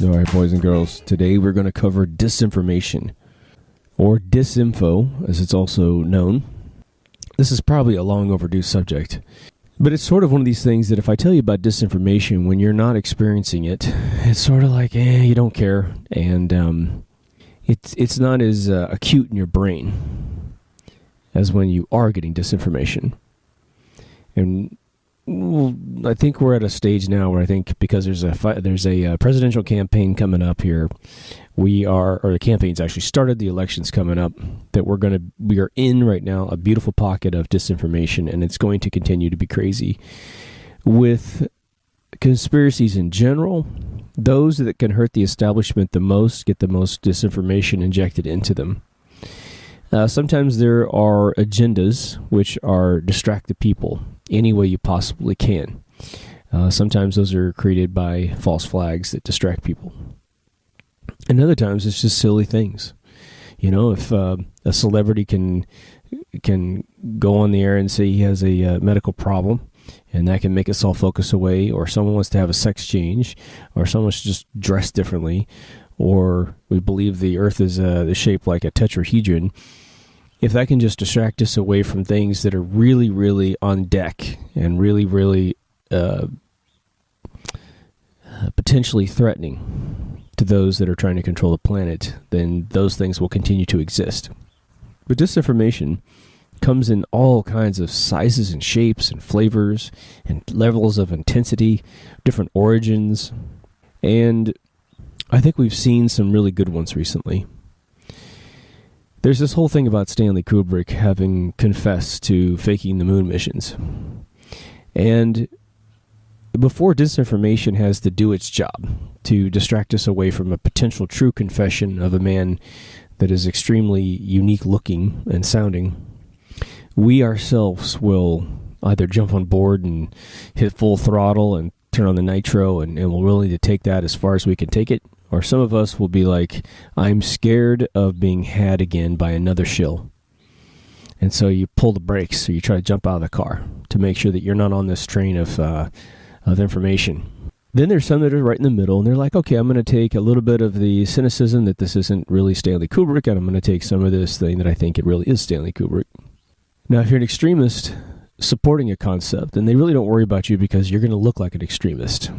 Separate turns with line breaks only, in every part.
All right, boys and girls, today we're going to cover disinformation, or disinfo, as it's also known. This is probably a long overdue subject, but it's sort of one of these things that if I tell you about disinformation when you're not experiencing it, it's sort of like, you don't care, and it's not as acute in your brain as when you are getting disinformation. And well, I think we're at a stage now where I think because there's a presidential campaign coming up here, the campaign's actually started, the election's coming up, that we are in right now a beautiful pocket of disinformation, and it's going to continue to be crazy. With conspiracies in general, those that can hurt the establishment the most get the most disinformation injected into them. Sometimes there are agendas which are distract the people any way you possibly can. Sometimes those are created by false flags that distract people. And other times it's just silly things. You know, if a celebrity can go on the air and say he has a medical problem, and that can make us all focus away, or someone wants to have a sex change, or someone's just dressed differently, or we believe the earth is shaped like a tetrahedron, if that can just distract us away from things that are really, really on deck and really, really potentially threatening to those that are trying to control the planet, then those things will continue to exist. But disinformation comes in all kinds of sizes and shapes and flavors and levels of intensity, different origins, and I think we've seen some really good ones recently. There's this whole thing about Stanley Kubrick having confessed to faking the moon missions. And before disinformation has to do its job to distract us away from a potential true confession of a man that is extremely unique looking and sounding, we ourselves will either jump on board and hit full throttle and turn on the nitro and we're willing to take that as far as we can take it. Or some of us will be like, I'm scared of being had again by another shill. And so you pull the brakes, or you try to jump out of the car to make sure that you're not on this train of information. Then there's some that are right in the middle, and they're like, okay, I'm going to take a little bit of the cynicism that this isn't really Stanley Kubrick, and I'm going to take some of this thing that I think it really is Stanley Kubrick. Now, if you're an extremist supporting a concept, then they really don't worry about you because you're going to look like an extremist.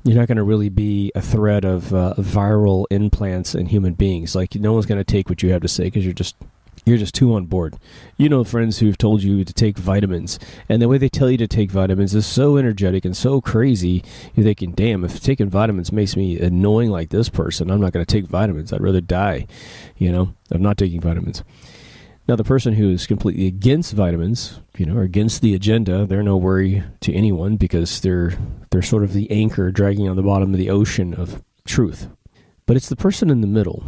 You're not going to really be a threat of viral implants in human beings. Like, no one's going to take what you have to say because you're just too on board. You know friends who've told you to take vitamins, and the way they tell you to take vitamins is so energetic and so crazy, you're thinking, damn, if taking vitamins makes me annoying like this person, I'm not going to take vitamins. I'd rather die, of not taking vitamins. Now, the person who is completely against vitamins, or against the agenda, they're no worry to anyone because they're sort of the anchor dragging on the bottom of the ocean of truth. But it's the person in the middle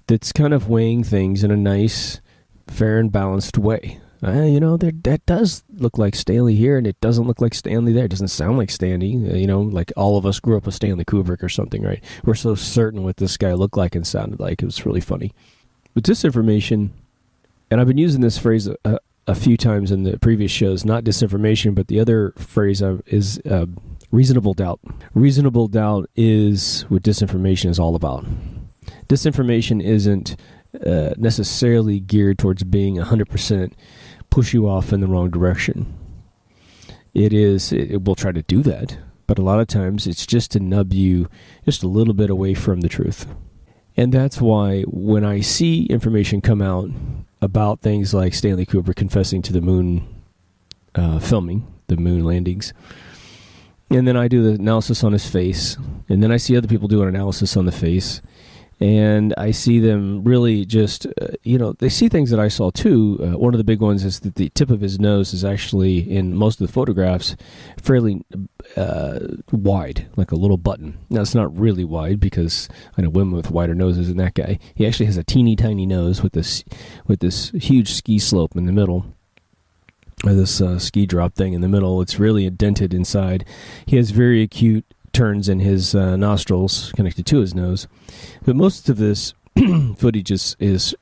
that's kind of weighing things in a nice, fair, and balanced way. That does look like Stanley here, and it doesn't look like Stanley there. It doesn't sound like Stanley, like all of us grew up with Stanley Kubrick or something, right? We're so certain what this guy looked like and sounded like. It was really funny. But disinformation, and I've been using this phrase a few times in the previous shows, not disinformation, but the other phrase is reasonable doubt. Reasonable doubt is what disinformation is all about. Disinformation isn't necessarily geared towards being 100% push you off in the wrong direction. It will try to do that, but a lot of times it's just to nub you just a little bit away from the truth. And that's why when I see information come out about things like Stanley Kubrick confessing to the moon filming, the moon landings, and then I do the analysis on his face, and then I see other people do an analysis on the face, and I see them really just, they see things that I saw too. One of the big ones is that the tip of his nose is actually, in most of the photographs, fairly wide, like a little button. Now, it's not really wide because I know women with wider noses than that guy. He actually has a teeny tiny nose with this huge ski slope in the middle. Or this ski drop thing in the middle. It's really indented inside. He has very acute turns in his nostrils connected to his nose. But most of this footage is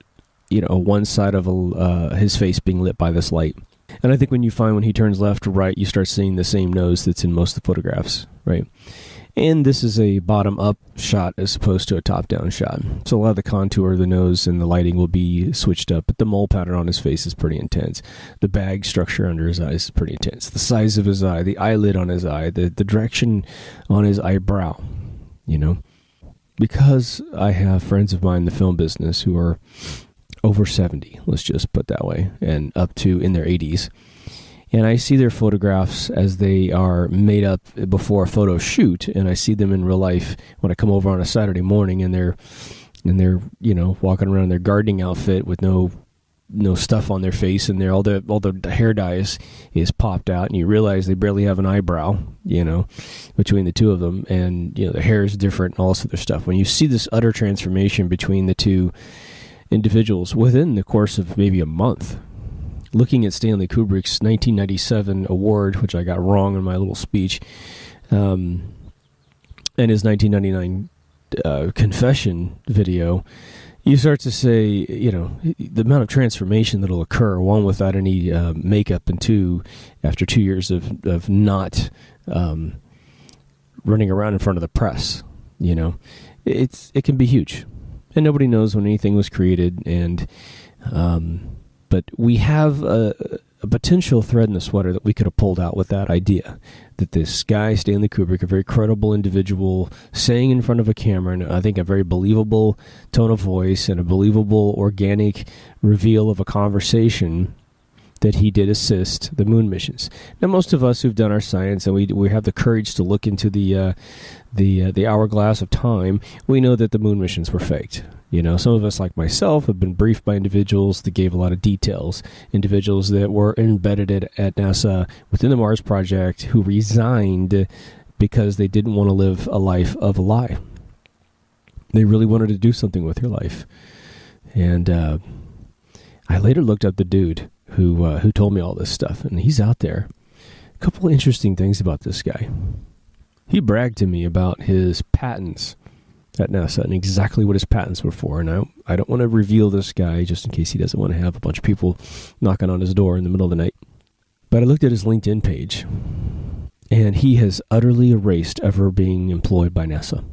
one side of his face being lit by this light. And I think when he turns left or right, you start seeing the same nose that's in most of the photographs, right? And this is a bottom-up shot as opposed to a top-down shot. So a lot of the contour of the nose and the lighting will be switched up, but the mole pattern on his face is pretty intense. The bag structure under his eyes is pretty intense. The size of his eye, the eyelid on his eye, the direction on his eyebrow, Because I have friends of mine in the film business who are over 70, let's just put that way, and up to in their 80s. And I see their photographs as they are made up before a photo shoot, and I see them in real life when I come over on a Saturday morning, and they're walking around in their gardening outfit with no stuff on their face, and all the hair dye is popped out, and you realize they barely have an eyebrow, between the two of them, and the hair is different and all this other stuff. When you see this utter transformation between the two individuals within the course of maybe a month. Looking at Stanley Kubrick's 1997 award, which I got wrong in my little speech, and his 1999 confession video, you start to say, the amount of transformation that will occur, one, without any makeup, and two, after 2 years of not running around in front of the press. It can be huge, and nobody knows when anything was created, and but we have a potential thread in the sweater that we could have pulled out with that idea that this guy, Stanley Kubrick, a very credible individual, saying in front of a camera, and I think a very believable tone of voice and a believable organic reveal of a conversation, that he did assist the moon missions. Now, most of us who've done our science and we have the courage to look into the hourglass of time, we know that the moon missions were faked. Some of us, like myself, have been briefed by individuals that gave a lot of details, individuals that were embedded at NASA within the Mars Project who resigned because they didn't want to live a life of a lie. They really wanted to do something with their life. And I later looked up the dude who told me all this stuff, and he's out there. A couple of interesting things about this guy. He bragged to me about his patents at NASA and exactly what his patents were for. And I don't want to reveal this guy just in case he doesn't want to have a bunch of people knocking on his door in the middle of the night. But I looked at his LinkedIn page, and he has utterly erased ever being employed by NASA.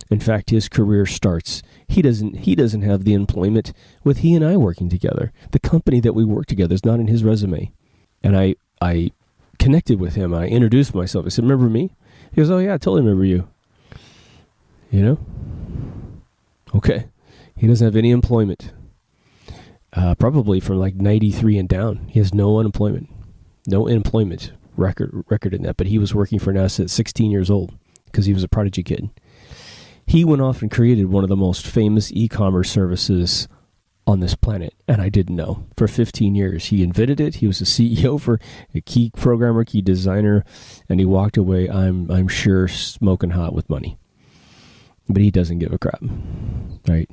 In fact, his career starts. He doesn't have the employment with he and I working together. The company that we work together is not in his resume. And I connected with him. I introduced myself. I said, "Remember me?" He goes, "Oh yeah, I totally remember you." Okay. He doesn't have any employment. Probably from like 93 and down. He has no unemployment. No employment record in that. But he was working for NASA at 16 years old because he was a prodigy kid. He went off and created one of the most famous e-commerce services on this planet, and I didn't know. For 15 years, he invented it. He was a CEO for a key programmer, key designer, and he walked away, I'm sure, smoking hot with money. But he doesn't give a crap, right?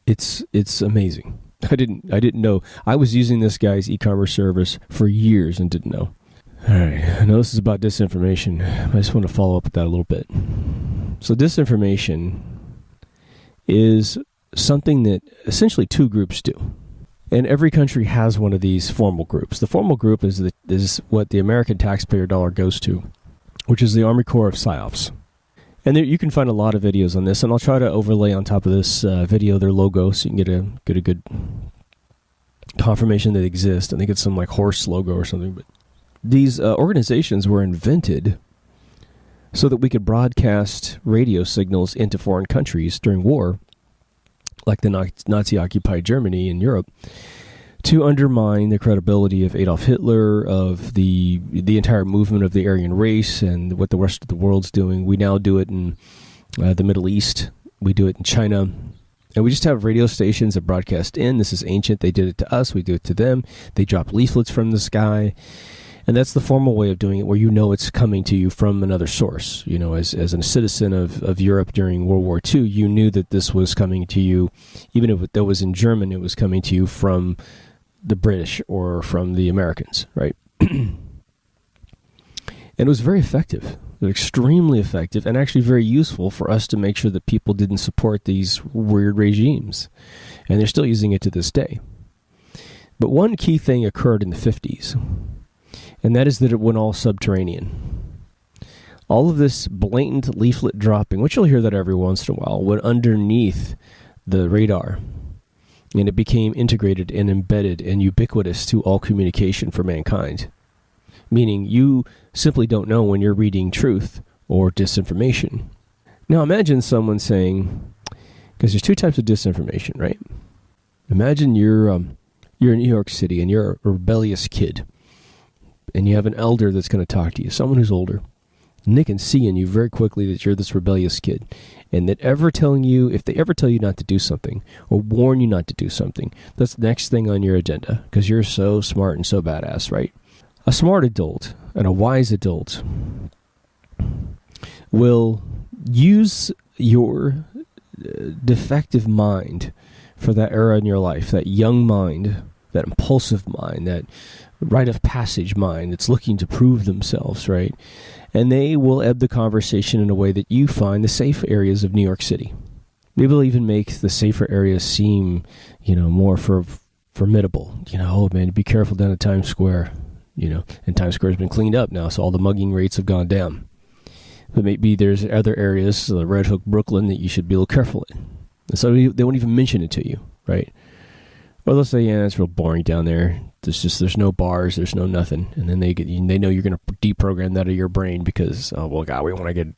It's amazing. I didn't know. I was using this guy's e-commerce service for years and didn't know. All right, I know this is about disinformation. I just want to follow up with that a little bit. So disinformation is something that essentially two groups do. And every country has one of these formal groups. The formal group is what the American taxpayer dollar goes to, which is the Army Corps of PSYOPs. And there, you can find a lot of videos on this, and I'll try to overlay on top of this video their logo so you can get a good confirmation that it exists. I think it's some like horse logo or something. But these organizations were invented so that we could broadcast radio signals into foreign countries during war, like the Nazi-occupied Germany in Europe, to undermine the credibility of Adolf Hitler, of the entire movement of the Aryan race, and what the rest of the world's doing. We now do it in the Middle East. We do it in China. And we just have radio stations that broadcast in. This is ancient. They did it to us. We do it to them. They drop leaflets from the sky. And that's the formal way of doing it, where you know it's coming to you from another source. You know, as a citizen of Europe during World War II, you knew that this was coming to you. Even if that was in German, it was coming to you from the British or from the Americans, right? And it was very effective, extremely effective, and actually very useful for us to make sure that people didn't support these weird regimes. And they're still using it to this day. But one key thing occurred in the 50s, and that is that it went all subterranean. All of this blatant leaflet dropping, which you'll hear that every once in a while, went underneath the radar. And it became integrated and embedded and ubiquitous to all communication for mankind. Meaning you simply don't know when you're reading truth or disinformation. Now imagine someone saying, because there's two types of disinformation, right? Imagine you're in New York City and you're a rebellious kid. And you have an elder that's going to talk to you, someone who's older. And they can see in you very quickly that you're this rebellious kid. And that if they ever tell you not to do something or warn you not to do something, that's the next thing on your agenda because you're so smart and so badass, right? A smart adult and a wise adult will use your defective mind for that era in your life, that young mind, that impulsive mind, that rite of passage mind that's looking to prove themselves, right? And they will ebb the conversation in a way that you find the safe areas of New York City. Maybe they'll even make the safer areas seem, more formidable. Oh man, be careful down at Times Square. And Times Square has been cleaned up now, so all the mugging rates have gone down. But maybe there's other areas, Red Hook, Brooklyn, that you should be a little careful in. And so they won't even mention it to you, right? Or they'll say, yeah, it's real boring down there. There's no bars, there's no nothing. And then they know you're going to deprogram that of your brain because, we want to get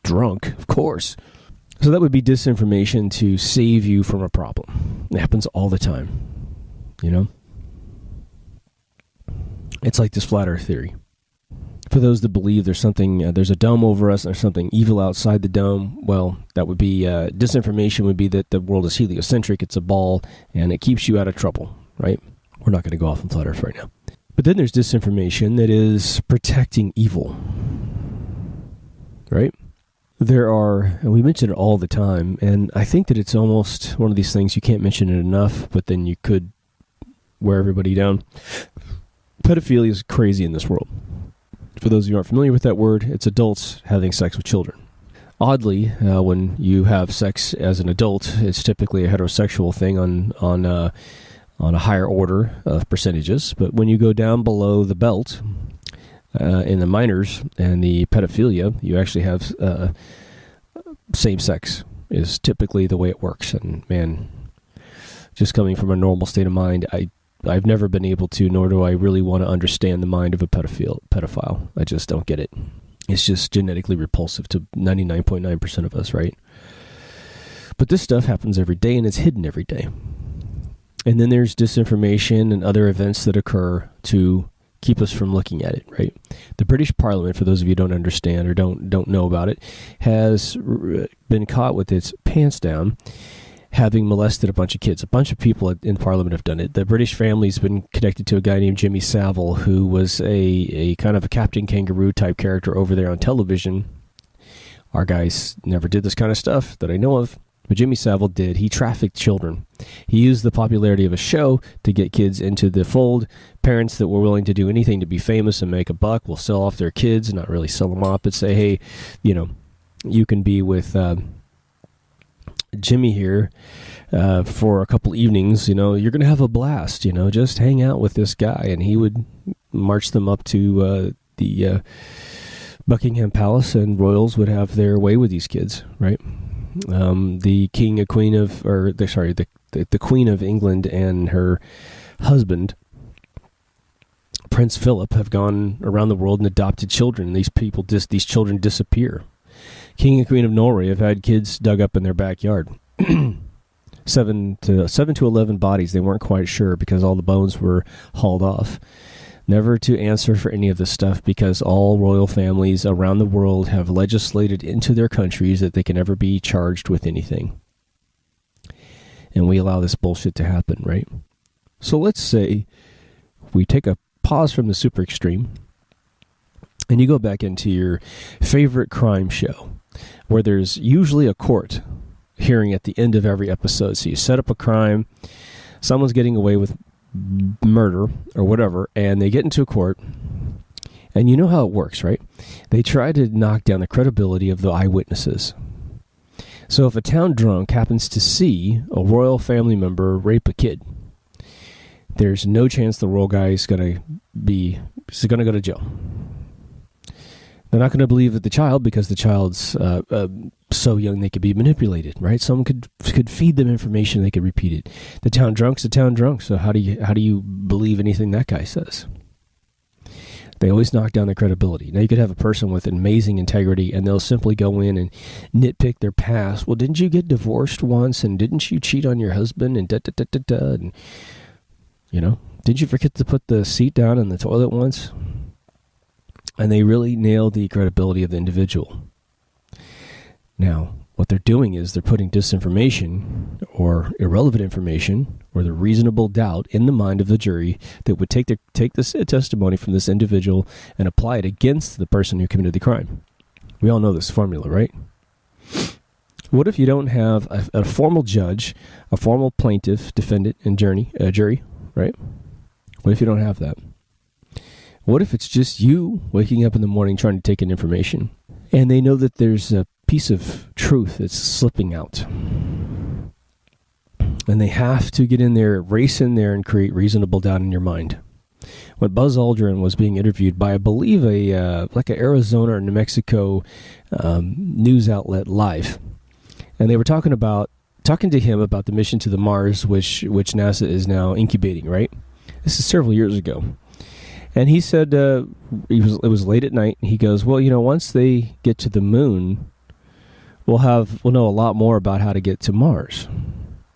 drunk, of course. So that would be disinformation to save you from a problem. It happens all the time, It's like this flat earth theory. For those that believe there's something, there's a dome over us, and there's something evil outside the dome, well, that would be, disinformation would be that the world is heliocentric, it's a ball, and it keeps you out of trouble, right? We're not going to go off on flat earth right now. But then there's disinformation that is protecting evil, right? There are, and we mention it all the time, and I think that it's almost one of these things you can't mention it enough, but then you could wear everybody down. Pedophilia is crazy in this world. For those of you who aren't familiar with that word, it's adults having sex with children. Oddly, when you have sex as an adult, it's typically a heterosexual thing on a higher order of percentages. But when you go down below the belt, in the minors and the pedophilia, you actually have same sex is typically the way it works. And man, just coming from a normal state of mind, I've never been able to, nor do I really want to understand the mind of a pedophile. I just don't get it. It's just genetically repulsive to 99.9% of us, right? But this stuff happens every day, and it's hidden every day. And then there's disinformation and other events that occur to keep us from looking at it, right? The British Parliament, for those of you who don't understand or don't know about it, has been caught with its pants down, having molested a bunch of kids. A bunch of people in Parliament have done it. The British family's been connected to a guy named Jimmy Savile, who was a kind of a Captain Kangaroo type character over there on television. Our guys never did this kind of stuff that I know of, but Jimmy Savile did. He trafficked children. He used the popularity of a show to get kids into the fold. Parents that were willing to do anything to be famous and make a buck will sell off their kids, not really sell them off, but say, hey, you can be with Jimmy here for a couple evenings, you're going to have a blast, just hang out with this guy. And he would march them up to the Buckingham Palace, and royals would have their way with these kids, right? The Queen of England and her husband, Prince Philip, have gone around the world and adopted children. And these children disappear. King and Queen of Norway have had kids dug up in their backyard. 7 to 11 bodies. They weren't quite sure because all the bones were hauled off. Never to answer for any of this stuff because all royal families around the world have legislated into their countries that they can never be charged with anything. And we allow this bullshit to happen, right? So let's say we take a pause from the super extreme and you go back into your favorite crime show where there's usually a court hearing at the end of every episode. So you set up a crime, someone's getting away with murder or whatever, and they get into a court, and you know how it works, right? They try to knock down the credibility of the eyewitnesses. So if a town drunk happens to see a royal family member rape a kid, there's no chance the royal guy is going to go to jail. They're not going to believe the child because the child's so young they could be manipulated, right? Someone could feed them information, they could repeat it. The town drunk's a town drunk, so how do you believe anything that guy says? They always knock down their credibility. Now you could have a person with amazing integrity and they'll simply go in and nitpick their past. Well, didn't you get divorced once, and didn't you cheat on your husband, and and did you forget to put the seat down in the toilet once? And they really nail the credibility of the individual. Now, what they're doing is they're putting disinformation or irrelevant information or the reasonable doubt in the mind of the jury that would take this testimony from this individual and apply it against the person who committed the crime. We all know this formula, right? What if you don't have a formal judge, a formal plaintiff, defendant, and jury, right? What if you don't have that? What if it's just you waking up in the morning trying to take in information, and they know that there's a piece of truth that's slipping out, and they have to get in there, race in there, and create reasonable doubt in your mind? When Buzz Aldrin was being interviewed by, I believe, like an Arizona or New Mexico news outlet live, and they were talking to him about the mission to the Mars, which NASA is now incubating, right? This is several years ago. And he said it was late at night, and he goes, well, once they get to the moon, we'll know a lot more about how to get to Mars.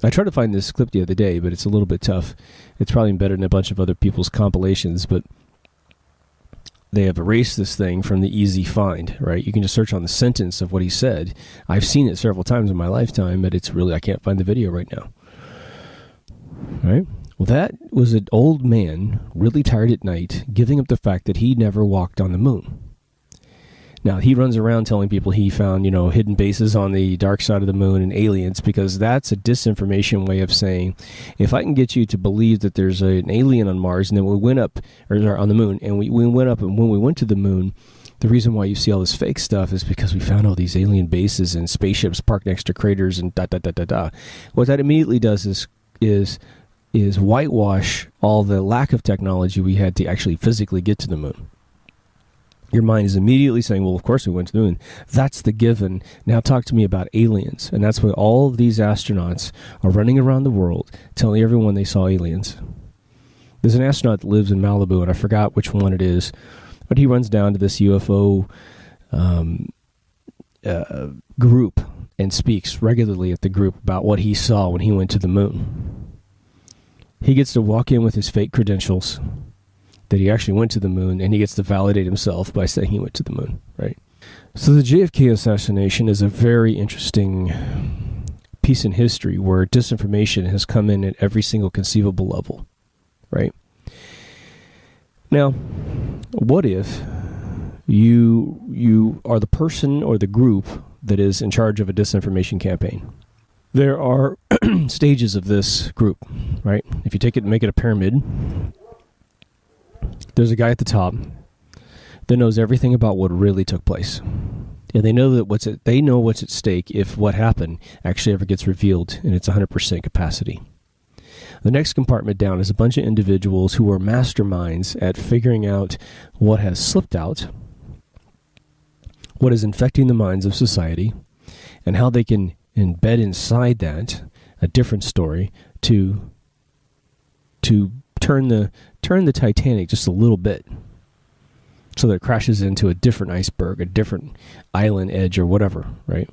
I tried to find this clip the other day, but it's a little bit tough. It's probably embedded in a bunch of other people's compilations, but they have erased this thing from the easy find, right? You can just search on the sentence of what he said. I've seen it several times in my lifetime, but I can't find the video right now. All right? Well, that was an old man, really tired at night, giving up the fact that he never walked on the moon. Now, he runs around telling people he found, hidden bases on the dark side of the moon and aliens, because that's a disinformation way of saying, if I can get you to believe that there's an alien on Mars, and then we went up, or on the moon, and we went up, and when we went to the moon, the reason why you see all this fake stuff is because we found all these alien bases and spaceships parked next to craters and da-da-da-da-da. What that immediately does is whitewash all the lack of technology we had to actually physically get to the moon. Your mind is immediately saying, well, of course we went to the moon. That's the given. Now talk to me about aliens. And that's why all of these astronauts are running around the world telling everyone they saw aliens. There's an astronaut that lives in Malibu, and I forgot which one it is, but he runs down to this UFO group and speaks regularly at the group about what he saw when he went to the moon. He gets to walk in with his fake credentials that he actually went to the moon, and he gets to validate himself by saying he went to the moon, right? So the JFK assassination is a very interesting piece in history where disinformation has come in at every single conceivable level, right? Now, what if you are the person or the group that is in charge of a disinformation campaign? There are stages of this group, right? If you take it and make it a pyramid, there's a guy at the top that knows everything about what really took place. And they know that they know what's at stake if what happened actually ever gets revealed in its 100% capacity. The next compartment down is a bunch of individuals who are masterminds at figuring out what has slipped out, what is infecting the minds of society, and how they can embed inside that a different story to turn the Titanic just a little bit so that it crashes into a different iceberg, a different island edge or whatever, right?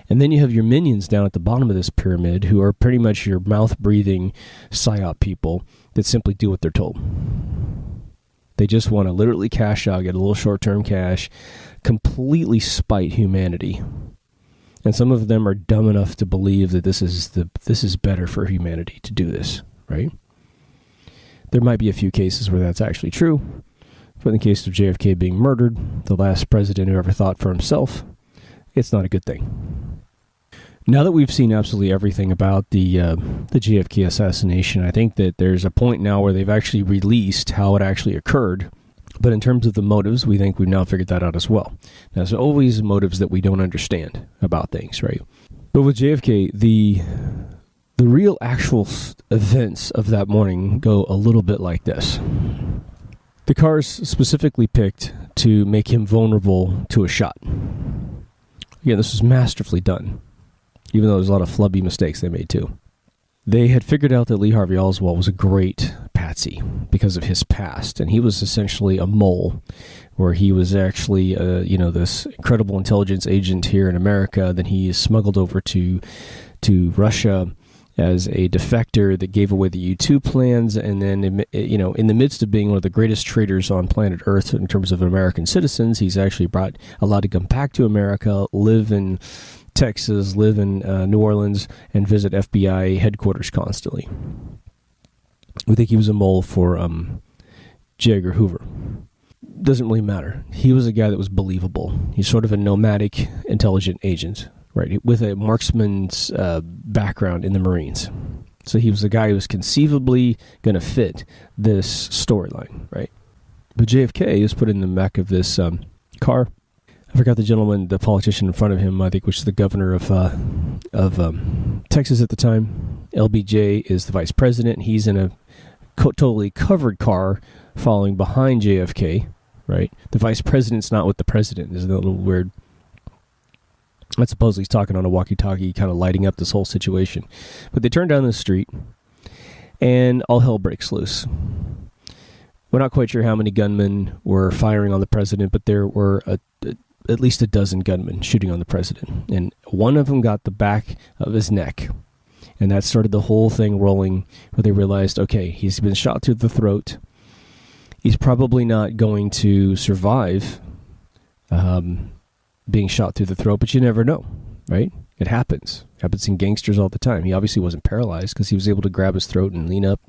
And then you have your minions down at the bottom of this pyramid who are pretty much your mouth-breathing psyop people that simply do what they're told. They just want to literally cash out, get a little short-term cash, completely spite humanity. And some of them are dumb enough to believe that this is better for humanity to do this, right? There might be a few cases where that's actually true. But in the case of JFK being murdered, the last president who ever thought for himself, it's not a good thing. Now that we've seen absolutely everything about the JFK assassination, I think that there's a point now where they've actually released how it actually occurred. But in terms of the motives, we think we've now figured that out as well. Now, there's always motives that we don't understand about things, right? But with JFK, the real actual events of that morning go a little bit like this. The car's specifically picked to make him vulnerable to a shot. Again, this was masterfully done, even though there's a lot of flubby mistakes they made too. They had figured out that Lee Harvey Oswald was a great patsy because of his past, and he was essentially a mole, where he was actually, this incredible intelligence agent here in America. Then he is smuggled over to Russia as a defector that gave away the U-2 plans, and then, in the midst of being one of the greatest traitors on planet Earth in terms of American citizens, he's actually allowed to come back to America, live in Texas, live in New Orleans, and visit FBI headquarters constantly. We think he was a mole for J. Edgar Hoover. Doesn't really matter. He was a guy that was believable. He's sort of a nomadic intelligent agent, right, with a marksman's background in the Marines. So he was a guy who was conceivably going to fit this storyline, right? But JFK is put in the back of this car. I forgot the gentleman, the politician in front of him, I think, which is the governor of Texas at the time. LBJ is the vice president. He's in a totally covered car following behind JFK, right? The vice president's not with the president. Isn't that a little weird? I suppose he's talking on a walkie-talkie, kind of lighting up this whole situation. But they turn down the street, and all hell breaks loose. We're not quite sure how many gunmen were firing on the president, but there were at least a dozen gunmen shooting on the president. And one of them got the back of his neck. And that started the whole thing rolling, where they realized, okay, he's been shot through the throat. He's probably not going to survive being shot through the throat, but you never know, right? It happens. It happens in gangsters all the time. He obviously wasn't paralyzed because he was able to grab his throat and lean up.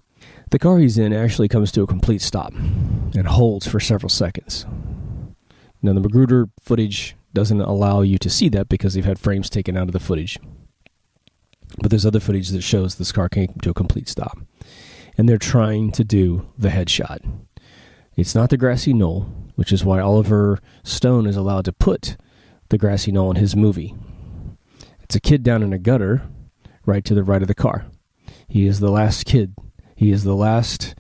The car he's in actually comes to a complete stop and holds for several seconds. Now, the Magruder footage doesn't allow you to see that because they've had frames taken out of the footage. But there's other footage that shows this car came to a complete stop. And they're trying to do the headshot. It's not the grassy knoll, which is why Oliver Stone is allowed to put the grassy knoll in his movie. It's a kid down in a gutter right to the right of the car. He is the last kid. He is the last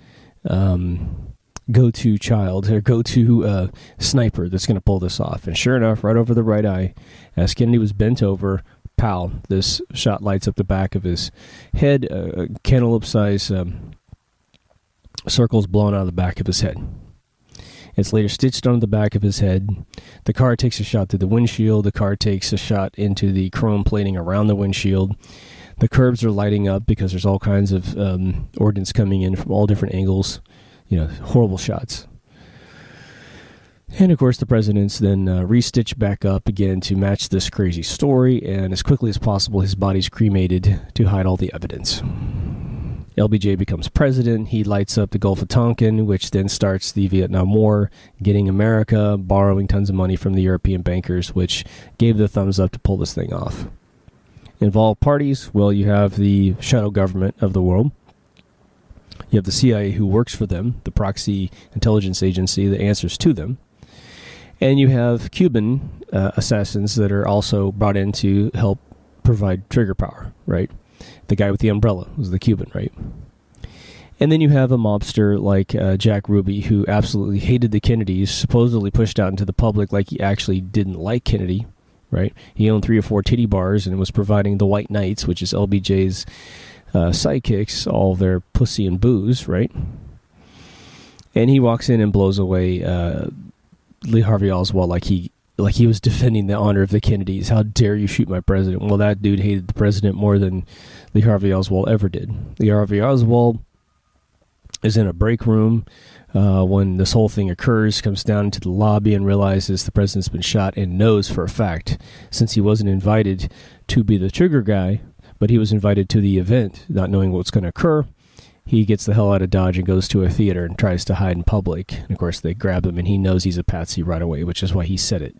go-to child or go-to sniper that's going to pull this off. And sure enough, right over the right eye, as Kennedy was bent over, pow, this shot lights up the back of his head, cantaloupe-sized circles blown out of the back of his head. It's later stitched onto the back of his head. The car takes a shot through the windshield. The car takes a shot into the chrome plating around the windshield. The curbs are lighting up because there's all kinds of ordnance coming in from all different angles. Horrible shots. And, of course, the president's then restitched back up again to match this crazy story. And as quickly as possible, his body's cremated to hide all the evidence. LBJ becomes president. He lights up the Gulf of Tonkin, which then starts the Vietnam War, getting America, borrowing tons of money from the European bankers, which gave the thumbs up to pull this thing off. Involved parties, well, you have the shadow government of the world. You have the CIA who works for them, the proxy intelligence agency that answers to them. And you have Cuban assassins that are also brought in to help provide trigger power, right? The guy with the umbrella was the Cuban, right? And then you have a mobster like Jack Ruby, who absolutely hated the Kennedys, supposedly pushed out into the public like he actually didn't like Kennedy, right? He owned 3 or 4 titty bars and was providing the White Knights, which is LBJ's sidekicks, all their pussy and booze, right? And he walks in and blows away Lee Harvey Oswald like he was defending the honor of the Kennedys. How dare you shoot my president? Well, that dude hated the president more than Lee Harvey Oswald ever did. Lee Harvey Oswald is in a break room when this whole thing occurs, comes down into the lobby and realizes the president's been shot and knows for a fact, since he wasn't invited to be the trigger guy, but he was invited to the event, not knowing what's going to occur, he gets the hell out of Dodge and goes to a theater and tries to hide in public. And of course, they grab him, and he knows he's a patsy right away, which is why he said it.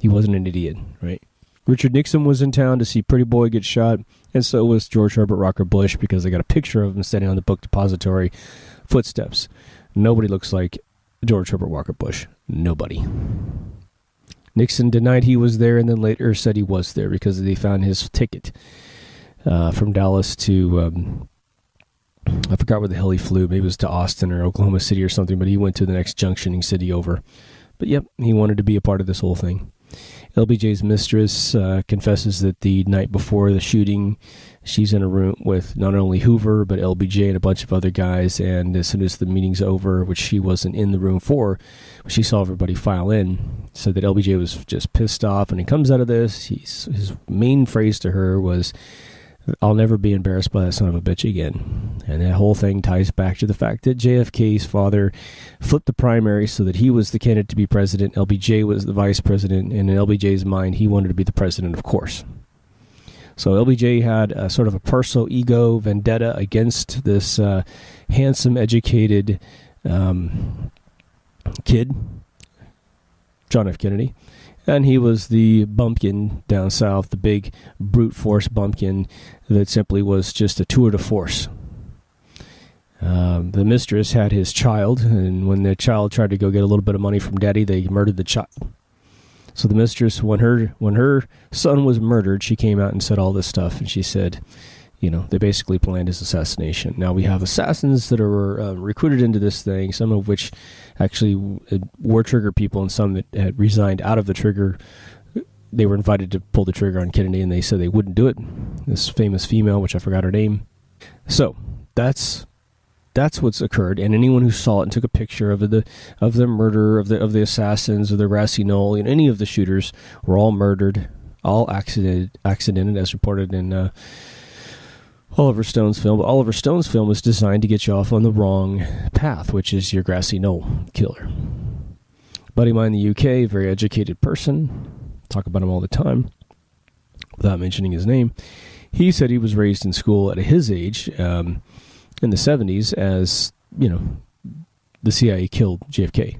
He wasn't an idiot, right? Richard Nixon was in town to see Pretty Boy get shot, and so was George Herbert Walker Bush, because they got a picture of him standing on the book depository footsteps. Nobody looks like George Herbert Walker Bush. Nobody. Nixon denied he was there and then later said he was there because they found his ticket from Dallas to I forgot where the hell he flew. Maybe it was to Austin or Oklahoma City or something, but he went to the next junctioning city over. But yep, he wanted to be a part of this whole thing. LBJ's mistress confesses that the night before the shooting, she's in a room with not only Hoover, but LBJ and a bunch of other guys. And as soon as the meeting's over, which she wasn't in the room for, she saw everybody file in, said that LBJ was just pissed off. And he comes out of this, his main phrase to her was, "I'll never be embarrassed by that son of a bitch again." And that whole thing ties back to the fact that JFK's father flipped the primary so that he was the candidate to be president. LBJ was the vice president. And in LBJ's mind, he wanted to be the president, of course. So LBJ had a sort of a personal ego vendetta against this handsome, educated kid, John F. Kennedy. And he was the bumpkin down south, the big brute force bumpkin that simply was just a tour de force. The mistress had his child, and when the child tried to go get a little bit of money from daddy, they murdered the child. So the mistress, when her son was murdered, she came out and said all this stuff, and she said, they basically planned his assassination. Now we have assassins that are recruited into this thing, some of which actually were trigger people, and some that had resigned out of the trigger. They were invited to pull the trigger on Kennedy, and they said they wouldn't do it. This famous female, which I forgot her name. So that's what's occurred, and anyone who saw it and took a picture of the murder of the assassins or the grassy knoll, any of the shooters were all murdered, all accidented, as reported in Oliver Stone's film. But Oliver Stone's film was designed to get you off on the wrong path, which is your grassy knoll killer. Buddy of mine in the UK, very educated person, talk about him all the time without mentioning his name. He said he was raised in school at his age in the 70s as, the CIA killed JFK.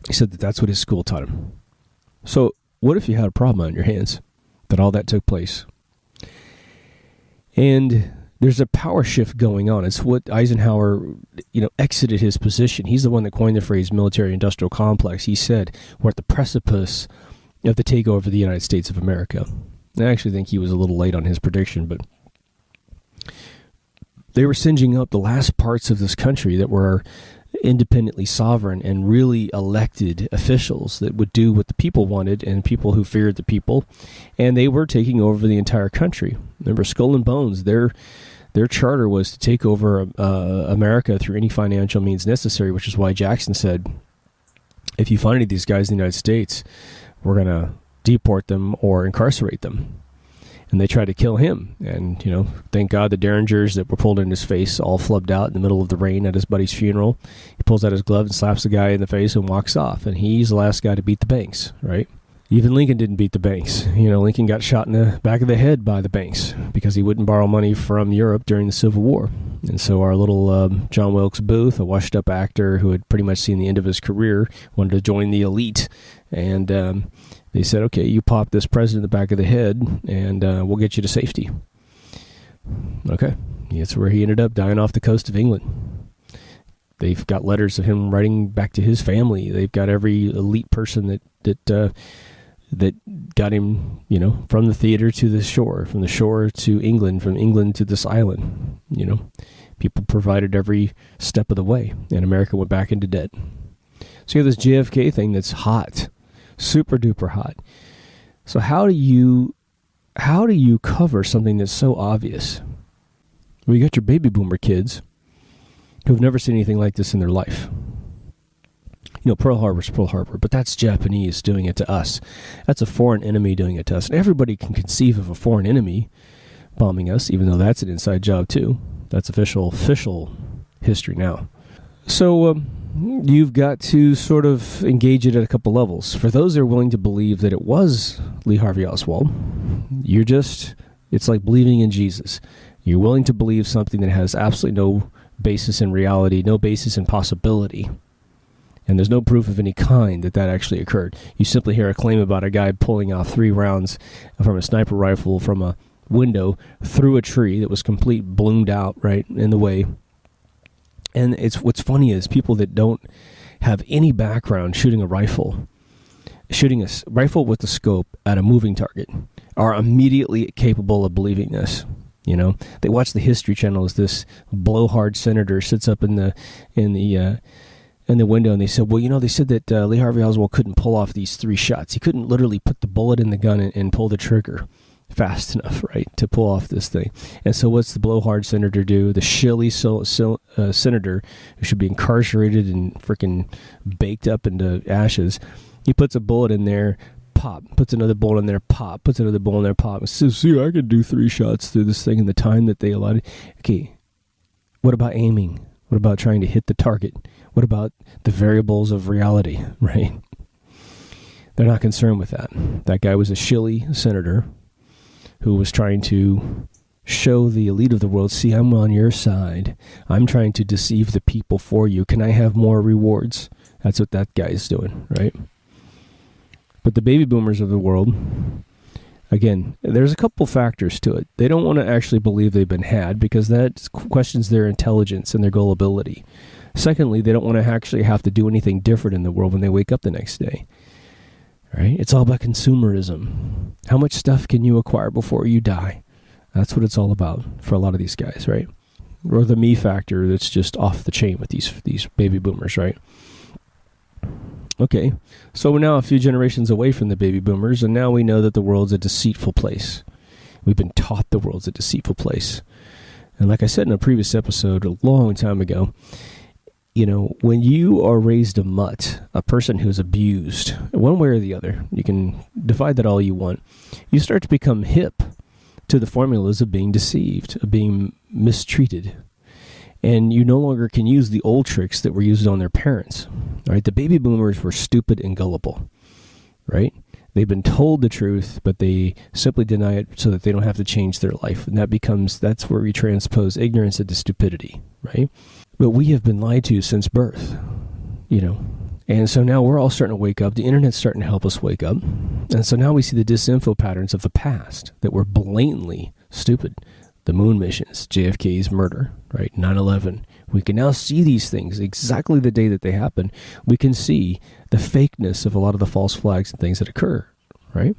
He said that that's what his school taught him. So what if you had a problem on your hands that all that took place? And there's a power shift going on. It's what Eisenhower, exited his position. He's the one that coined the phrase military-industrial complex. He said, we're at the precipice of the takeover of the United States of America. I actually think he was a little late on his prediction, but they were singeing up the last parts of this country that were independently sovereign and really elected officials that would do what the people wanted and people who feared the people. And they were taking over the entire country. Remember, Skull and Bones, their charter was to take over America through any financial means necessary, which is why Jackson said, if you find any of these guys in the United States, we're going to deport them or incarcerate them. And they tried to kill him. And, thank God the derringers that were pulled in his face all flubbed out in the middle of the rain at his buddy's funeral. He pulls out his glove and slaps the guy in the face and walks off. And he's the last guy to beat the banks, right? Even Lincoln didn't beat the banks. Lincoln got shot in the back of the head by the banks because he wouldn't borrow money from Europe during the Civil War. And so our little John Wilkes Booth, a washed-up actor who had pretty much seen the end of his career, wanted to join the elite. And they said, okay, you pop this president in the back of the head, and we'll get you to safety. Okay. That's where he ended up, dying off the coast of England. They've got letters of him writing back to his family. They've got every elite person that got him, from the theater to the shore, from the shore to England, from England to this island. People provided every step of the way, and America went back into debt. So you have this JFK thing that's hot, super duper hot. So how do you cover something that's so obvious? Well, you got your baby boomer kids who've never seen anything like this in their life. Pearl Harbor's Pearl Harbor, but that's Japanese doing it to us. That's a foreign enemy doing it to us. And everybody can conceive of a foreign enemy bombing us, even though that's an inside job too. That's official history now. So you've got to sort of engage it at a couple levels. For those that are willing to believe that it was Lee Harvey Oswald, it's like believing in Jesus. You're willing to believe something that has absolutely no basis in reality, no basis in possibility. And there's no proof of any kind that actually occurred. You simply hear a claim about a guy pulling off 3 rounds from a sniper rifle from a window through a tree that was complete bloomed out right in the way. And what's funny is people that don't have any background shooting a rifle with the scope at a moving target are immediately capable of believing this. They watch the History Channel as this blowhard senator sits up in the window, and they said, well, they said that Lee Harvey Oswald couldn't pull off these 3 shots. He couldn't literally put the bullet in the gun and pull the trigger fast enough, right, to pull off this thing. And so what's the blowhard senator do? The shilly senator who should be incarcerated and freaking baked up into ashes. He puts a bullet in there, pop, puts another bullet in there, pop, puts another bullet in there, pop. Says, see, I could do 3 shots through this thing in the time that they allotted. Okay, what about aiming? What about trying to hit the target? What about the variables of reality, right? They're not concerned with that. That guy was a shilly senator who was trying to show the elite of the world, see, I'm on your side. I'm trying to deceive the people for you. Can I have more rewards? That's what that guy's doing, right? But the baby boomers of the world, again, there's a couple factors to it. They don't want to actually believe they've been had because that questions their intelligence and their gullibility. Secondly, they don't want to actually have to do anything different in the world when they wake up the next day. Right? It's all about consumerism. How much stuff can you acquire before you die? That's what it's all about for a lot of these guys, right? Or the me factor that's just off the chain with these baby boomers, right? Okay, so we're now a few generations away from the baby boomers, and now we know that the world's a deceitful place. We've been taught the world's a deceitful place. And like I said in a previous episode a long time ago, when you are raised a mutt, a person who's abused, one way or the other, you can divide that all you want, you start to become hip to the formulas of being deceived, of being mistreated. And you no longer can use the old tricks that were used on their parents. Right? The baby boomers were stupid and gullible. Right? They've been told the truth, but they simply deny it so that they don't have to change their life. And that's where we transpose ignorance into stupidity. Right? But we have been lied to since birth, And so now we're all starting to wake up. The internet's starting to help us wake up. And so now we see the disinfo patterns of the past that were blatantly stupid. The moon missions, JFK's murder, right? 9/11. We can now see these things exactly the day that they happen. We can see the fakeness of a lot of the false flags and things that occur, right?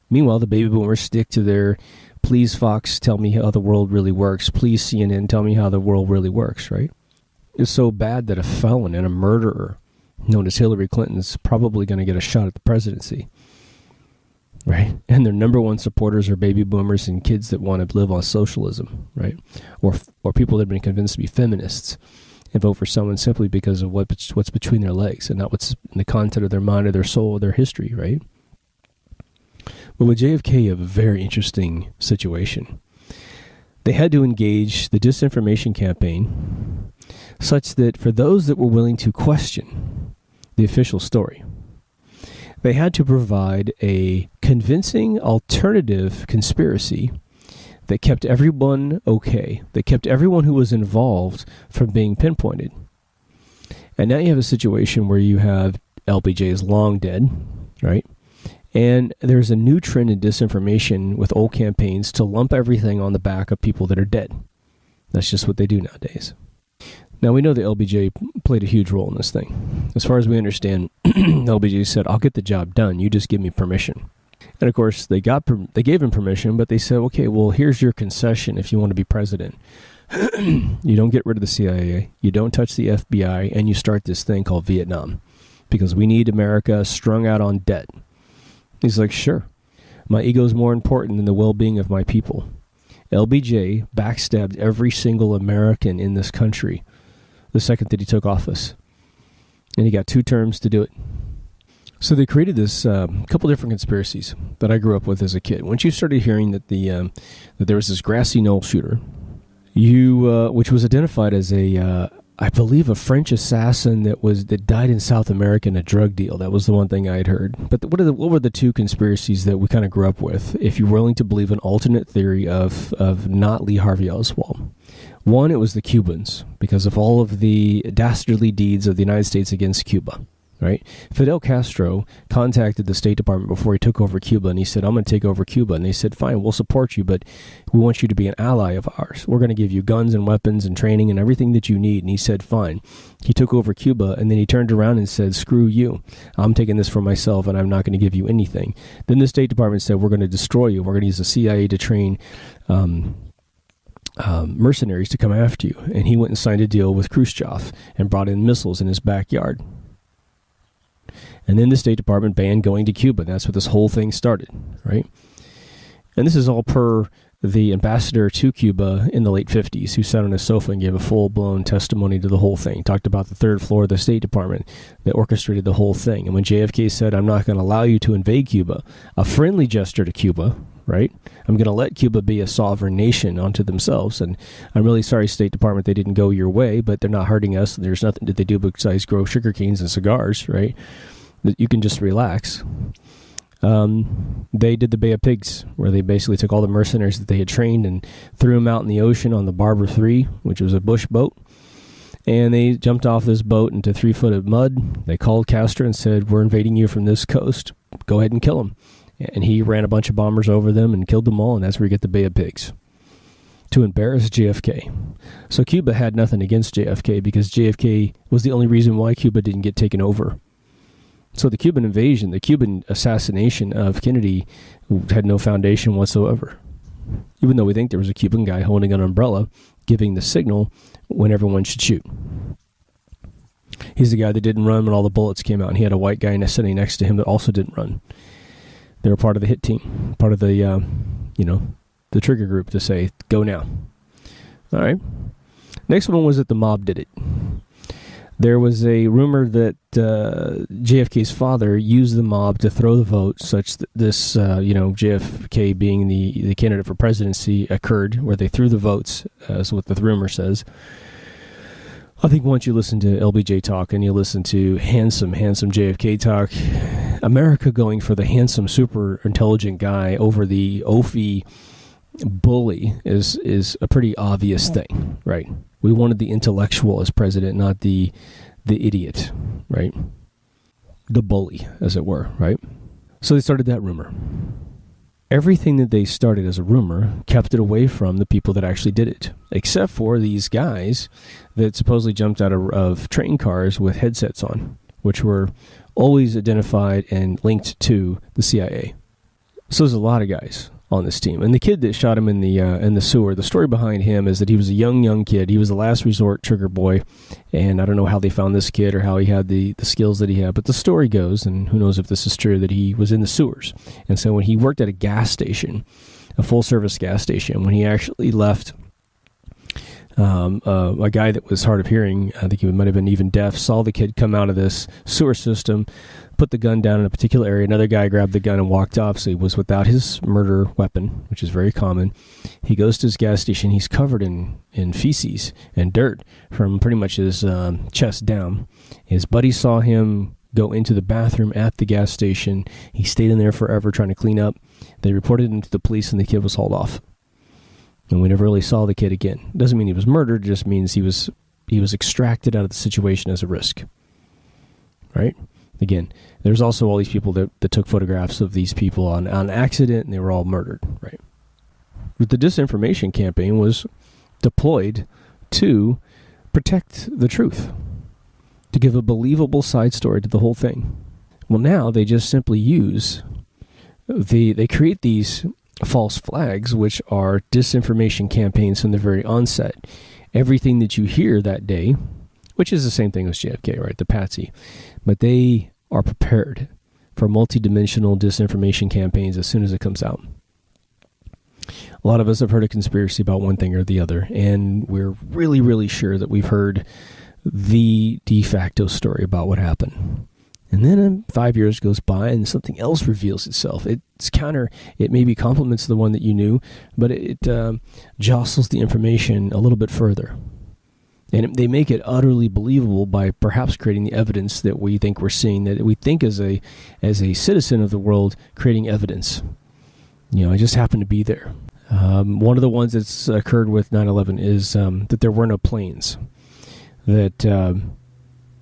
Meanwhile, the baby boomers stick to their, please Fox, tell me how the world really works. Please CNN, tell me how the world really works, right? It's so bad that a felon and a murderer known as Hillary Clinton is probably going to get a shot at the presidency, right? And their number one supporters are baby boomers and kids that want to live on socialism, right? Or people that have been convinced to be feminists and vote for someone simply because of what's between their legs and not what's in the content of their mind or their soul or their history, right? But with JFK, you have a very interesting situation. They had to engage the disinformation campaign such that for those that were willing to question the official story, they had to provide a convincing alternative conspiracy that kept everyone okay, that kept everyone who was involved from being pinpointed. And now you have a situation where you have LBJ is long dead, right? And there's a new trend in disinformation with old campaigns to lump everything on the back of people that are dead. That's just what they do nowadays. Now, we know that LBJ played a huge role in this thing. As far as we understand, LBJ said, I'll get the job done. You just give me permission. And, of course, they gave him permission, but they said, okay, well, here's your concession if you want to be president. You don't get rid of the CIA, you don't touch the FBI, and you start this thing called Vietnam because we need America strung out on debt. He's like, sure. My ego is more important than the well-being of my people. LBJ backstabbed every single American in this country the second that he took office. And he got 2 terms to do it. So they created this couple different conspiracies that I grew up with as a kid. Once you started hearing that that there was this grassy knoll shooter, which was identified as I believe a French assassin that died in South America in a drug deal. That was the one thing I had heard. But what were the 2 conspiracies that we kind of grew up with, if you're willing to believe an alternate theory of not Lee Harvey Oswald? One, it was the Cubans, because of all of the dastardly deeds of the United States against Cuba. Right? Fidel Castro contacted the State Department before he took over Cuba, and he said, I'm going to take over Cuba. And they said, fine, we'll support you, but we want you to be an ally of ours. We're going to give you guns and weapons and training and everything that you need. And he said, fine. He took over Cuba, and then he turned around and said, screw you. I'm taking this for myself, and I'm not going to give you anything. Then the State Department said, we're going to destroy you. We're going to use the CIA to train mercenaries to come after you. And he went and signed a deal with Khrushchev and brought in missiles in his backyard. And then the State Department banned going to Cuba. That's what this whole thing started, right? And this is all per the ambassador to Cuba in the late 50s, who sat on his sofa and gave a full-blown testimony to the whole thing. Talked about the third floor of the State Department that orchestrated the whole thing. And when JFK said, I'm not going to allow you to invade Cuba, a friendly gesture to Cuba, right? I'm going to let Cuba be a sovereign nation unto themselves. And I'm really sorry, State Department, they didn't go your way, but they're not hurting us. There's nothing that they do besides grow sugar canes and cigars, right? That you can just relax. They did the Bay of Pigs, where they basically took all the mercenaries that they had trained and threw them out in the ocean on the Barber 3, which was a bush boat. And they jumped off this boat into 3 foot of mud. They called Castro and said, we're invading you from this coast. Go ahead and kill them. And he ran a bunch of bombers over them and killed them all, and that's where you get the Bay of Pigs. To embarrass JFK. So Cuba had nothing against JFK because JFK was the only reason why Cuba didn't get taken over. So the Cuban invasion, the Cuban assassination of Kennedy had no foundation whatsoever. Even though we think there was a Cuban guy holding an umbrella giving the signal when everyone should shoot. He's the guy that didn't run when all the bullets came out, and he had a white guy sitting next to him that also didn't run. They were part of the hit team, part of the, the trigger group to say, go now. All right. Next one was that the mob did it. There was a rumor that JFK's father used the mob to throw the vote, such that this, JFK being the candidate for presidency occurred, where they threw the votes, as what the rumor says. I think once you listen to LBJ talk and you listen to handsome JFK talk, America going for the handsome, super intelligent guy over the oafy bully is a pretty obvious thing, right? We wanted the intellectual as president, not the idiot, right? The bully, as it were, right? So they started that rumor. Everything that they started as a rumor kept it away from the people that actually did it, except for these guys that supposedly jumped out of train cars with headsets on, which were always identified and linked to the CIA. So there's a lot of guys on this team. And the kid that shot him in the sewer, the story behind him is that he was a young kid. He was the last resort trigger boy. And I don't know how they found this kid or how he had the skills that he had. But the story goes, and who knows if this is true, that he was in the sewers. And so when he worked at a gas station, a full-service gas station, when he actually left, a guy that was hard of hearing, I think he might have been even deaf, saw the kid come out of this sewer system, put the gun down in a particular area. Another guy grabbed the gun and walked off, so he was without his murder weapon, which is very common. He goes to his gas station. He's covered in feces and dirt from pretty much his chest down. His buddy saw him go into the bathroom at the gas station. He stayed in there forever trying to clean up. They reported him to the police, and the kid was hauled off. And we never really saw the kid again. Doesn't mean he was murdered, it just means he was extracted out of the situation as a risk. Right? Again, there's also all these people that took photographs of these people on accident, and they were all murdered. Right? But the disinformation campaign was deployed to protect the truth, to give a believable side story to the whole thing. Well, now they just simply they create these false flags, which are disinformation campaigns from the very onset. Everything that you hear that day, which is the same thing as JFK, right? The patsy. But they are prepared for multidimensional disinformation campaigns as soon as it comes out. A lot of us have heard a conspiracy about one thing or the other, and we're really, really sure that we've heard the de facto story about what happened. And then 5 years goes by and something else reveals itself. It maybe complements the one that you knew, but it jostles the information a little bit further. And they make it utterly believable by perhaps creating the evidence that we think we're seeing, that we think as a citizen of the world, creating evidence. I just happen to be there. One of the ones that's occurred with 9/11 is that there were no planes. That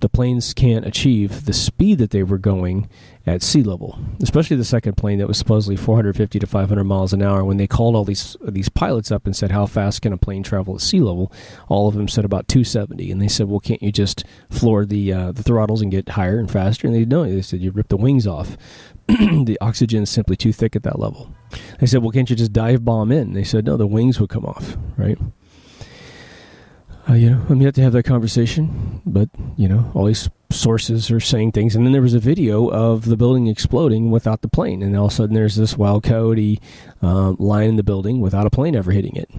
the planes can't achieve the speed that they were going at sea level, especially the second plane that was supposedly 450 to 500 miles an hour. When they called all these pilots up and said, how fast can a plane travel at sea level? All of them said about 270. And they said, well, can't you just floor the throttles and get higher and faster? And they said, you rip the wings off. The oxygen is simply too thick at that level. They said, well, can't you just dive bomb in? And they said, no, the wings would come off, right? I'm yet to have that conversation, but, all these sources are saying things. And then there was a video of the building exploding without the plane. And all of a sudden there's this wild coyote lying in the building without a plane ever hitting it.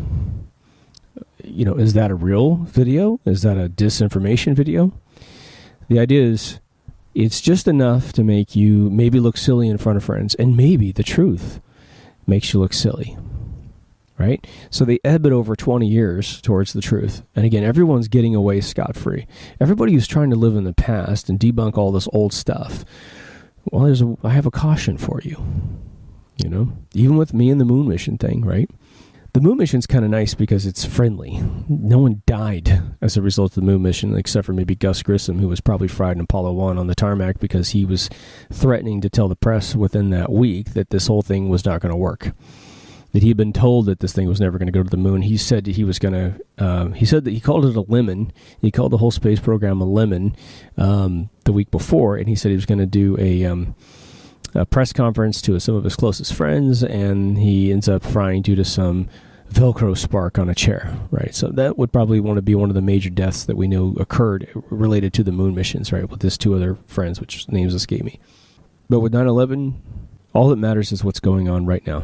Is that a real video? Is that a disinformation video? The idea is it's just enough to make you maybe look silly in front of friends. And maybe the truth makes you look silly. Right? So they ebb it over 20 years towards the truth. And again, everyone's getting away scot-free. Everybody who's trying to live in the past and debunk all this old stuff, well, I have a caution for you. Even with me and the moon mission thing, right? The moon mission's kind of nice because it's friendly. No one died as a result of the moon mission, except for maybe Gus Grissom, who was probably fried in Apollo 1 on the tarmac because he was threatening to tell the press within that week that this whole thing was not going to work. That he had been told that this thing was never going to go to the moon. He said that he was going to, he said that he called it a lemon. He called the whole space program a lemon the week before, and he said he was going to do a press conference to some of his closest friends, and he ends up frying due to some Velcro spark on a chair, right? So that would probably want to be one of the major deaths that we know occurred related to the moon missions, right, with his two other friends, which names escape me. But with 9/11, all that matters is what's going on right now.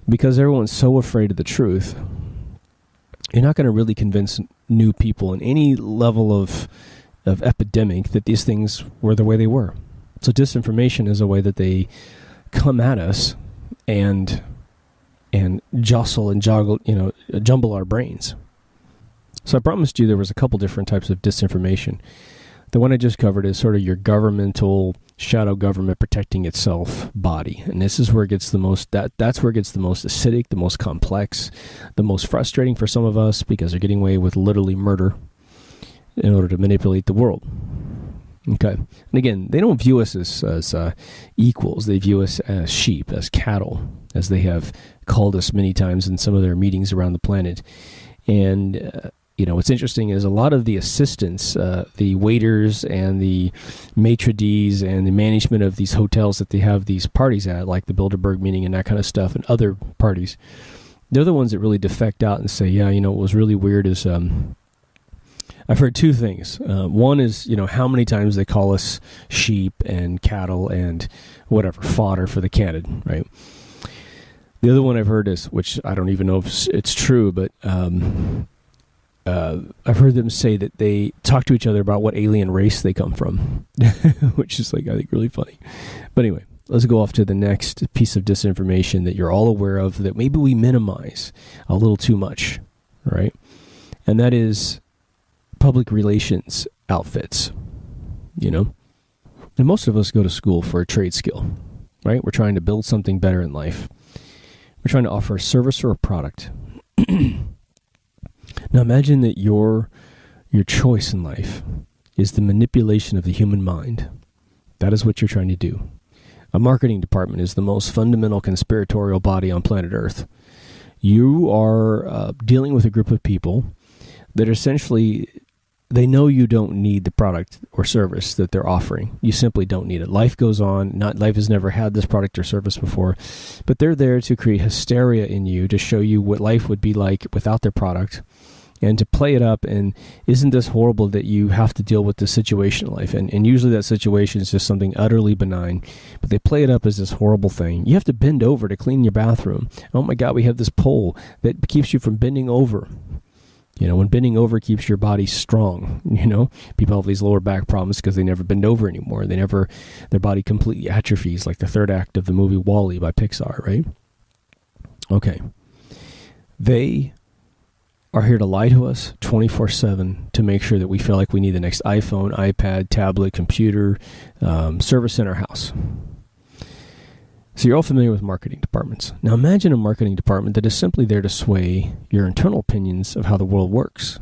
Because everyone's so afraid of the truth, you're not going to really convince new people in any level of epidemic that these things were the way they were. So disinformation is a way that they come at us and jostle and jumble our brains. So I promised you there was a couple different types of disinformation. The one I just covered is sort of your governmental shadow government protecting itself body. And this is where it gets the most, that's where it gets the most acidic, the most complex, the most frustrating for some of us because they're getting away with literally murder in order to manipulate the world. Okay. And again, they don't view us as equals. They view us as sheep, as cattle, as they have called us many times in some of their meetings around the planet. And, what's interesting is a lot of the assistants, the waiters and the maitre d's and the management of these hotels that they have these parties at, like the Bilderberg meeting and that kind of stuff and other parties, they're the ones that really defect out and say, what was really weird is I've heard two things. One is, how many times they call us sheep and cattle and whatever, fodder for the cannon, right? The other one I've heard is, which I don't even know if it's true, but I've heard them say that they talk to each other about what alien race they come from, which is I think really funny. But anyway, let's go off to the next piece of disinformation that you're all aware of that maybe we minimize a little too much, right? And that is public relations outfits, And most of us go to school for a trade skill, right? We're trying to build something better in life. We're trying to offer a service or a product. Now imagine that your choice in life is the manipulation of the human mind. That is what you're trying to do. A marketing department is the most fundamental conspiratorial body on planet Earth. You are dealing with a group of people that essentially, they know you don't need the product or service that they're offering. You simply don't need it. Life goes on. Life has never had this product or service before, but they're there to create hysteria in you, to show you what life would be like without their product, and to play it up. And isn't this horrible that you have to deal with this situation in life? And usually that situation is just something utterly benign, but they play it up as this horrible thing. You have to bend over to clean your bathroom. Oh my God, we have this pole that keeps you from bending over. When bending over keeps your body strong, people have these lower back problems because they never bend over anymore. Their body completely atrophies, like the third act of the movie WALL-E by Pixar, right? Okay. They are here to lie to us 24/7 to make sure that we feel like we need the next iPhone, iPad, tablet, computer, service in our house. So you're all familiar with marketing departments. Now imagine a marketing department that is simply there to sway your internal opinions of how the world works.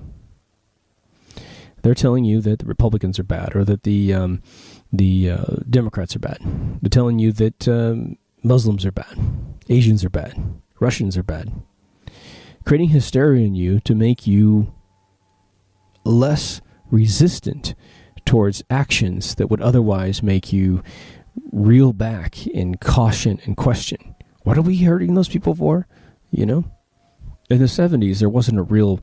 They're telling you that the Republicans are bad, or that the Democrats are bad. They're telling you that Muslims are bad, Asians are bad, Russians are bad. Creating hysteria in you to make you less resistant towards actions that would otherwise make you reel back in caution and question. What are we hurting those people for? In the 70s, there wasn't a real,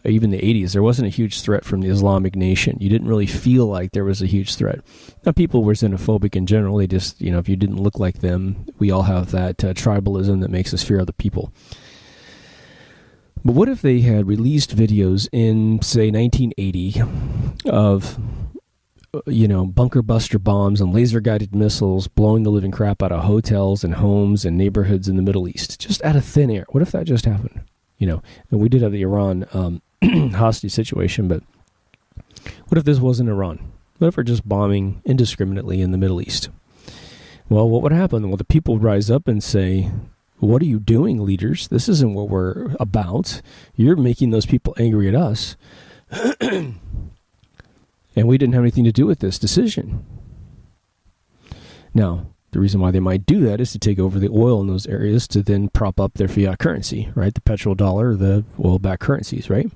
even the 80s, there wasn't a huge threat from the Islamic Nation. You didn't really feel like there was a huge threat. Now, people were xenophobic in general. They just, if you didn't look like them, we all have that tribalism that makes us fear other people. But what if they had released videos in, say, 1980 of, bunker buster bombs and laser-guided missiles blowing the living crap out of hotels and homes and neighborhoods in the Middle East, just out of thin air? What if that just happened? And we did have the Iran hostage situation, but what if this wasn't Iran? What if we're just bombing indiscriminately in the Middle East? Well, what would happen? Well, the people would rise up and say, what are you doing, leaders? This isn't what we're about. You're making those people angry at us. And we didn't have anything to do with this decision. Now, the reason why they might do that is to take over the oil in those areas to then prop up their fiat currency, right? The petrodollar, the oil-backed currencies, right?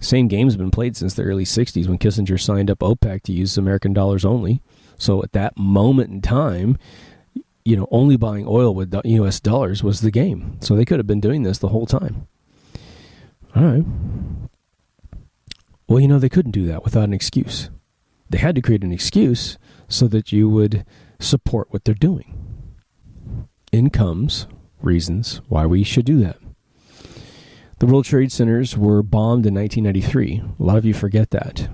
Same game's been played since the early 60s when Kissinger signed up OPEC to use American dollars only. So at that moment in time, only buying oil with U.S. dollars was the game. So they could have been doing this the whole time. All right. Well, they couldn't do that without an excuse. They had to create an excuse so that you would support what they're doing. In comes reasons why we should do that. The World Trade Centers were bombed in 1993. A lot of you forget that.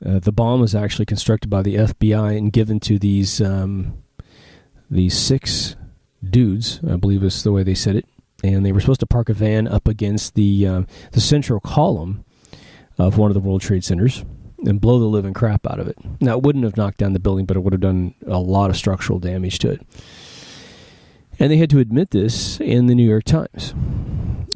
The bomb was actually constructed by the FBI and given to these 6 dudes, I believe is the way they said it, and they were supposed to park a van up against the central column of one of the World Trade Centers and blow the living crap out of it. Now, it wouldn't have knocked down the building, but it would have done a lot of structural damage to it. And they had to admit this in the New York Times.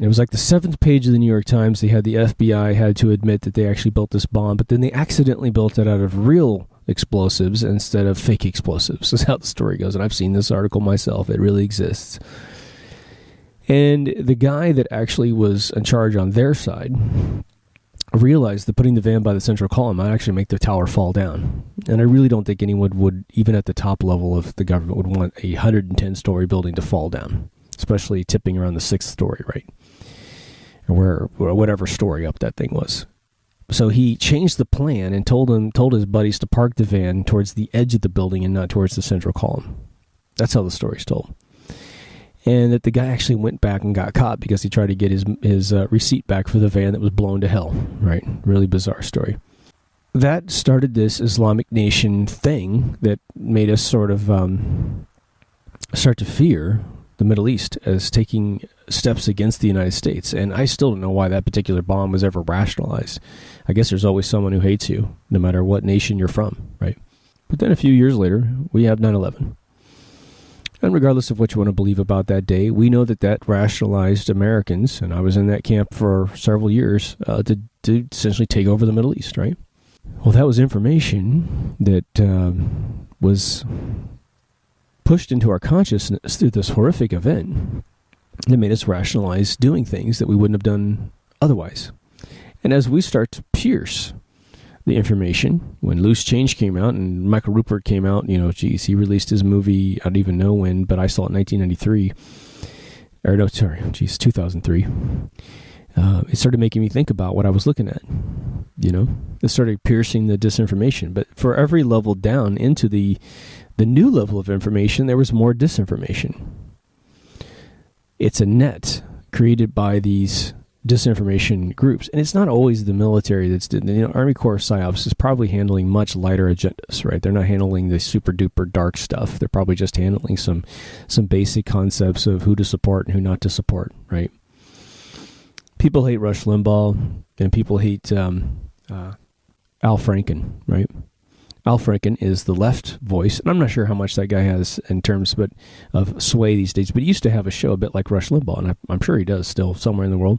It was like the 7th page of the New York Times. They had the FBI had to admit that they actually built this bomb, but then they accidentally built it out of real explosives instead of fake explosives. That's how the story goes. And I've seen this article myself. It really exists. And the guy that actually was in charge on their side realized that putting the van by the central column might actually make the tower fall down. And I really don't think anyone would, even at the top level of the government, would want a 110-story building to fall down, especially tipping around the 6th story, right? Or whatever story up that thing was. So he changed the plan and told his buddies to park the van towards the edge of the building and not towards the central column. That's how the story's told. And that the guy actually went back and got caught because he tried to get his receipt back for the van that was blown to hell, right? Really bizarre story. That started this Islamic Nation thing that made us sort of start to fear the Middle East as taking steps against the United States. And I still don't know why that particular bomb was ever rationalized. I guess there's always someone who hates you, no matter what nation you're from, right? But then a few years later, we have 9/11. And regardless of what you want to believe about that day, we know that rationalized Americans, and I was in that camp for several years, to essentially take over the Middle East, right? Well, that was information that was pushed into our consciousness through this horrific event that made us rationalize doing things that we wouldn't have done otherwise. And as we start to pierce the information, when Loose Change came out and Michael Rupert came out, he released his movie, I don't even know when, but I saw it in 1993. 2003. It started making me think about what I was looking at. It started piercing the disinformation. But for every level down into the new level of information, there was more disinformation. It's a net created by these disinformation groups. And it's not always the military that's Army Corps PSYOPs is probably handling much lighter agendas, right? They're not handling the super duper dark stuff. They're probably just handling some basic concepts of who to support and who not to support, right? People hate Rush Limbaugh and people hate Al Franken, right? Al Franken is the left voice, and I'm not sure how much that guy has in terms of sway these days, but he used to have a show a bit like Rush Limbaugh, and I'm sure he does still somewhere in the world.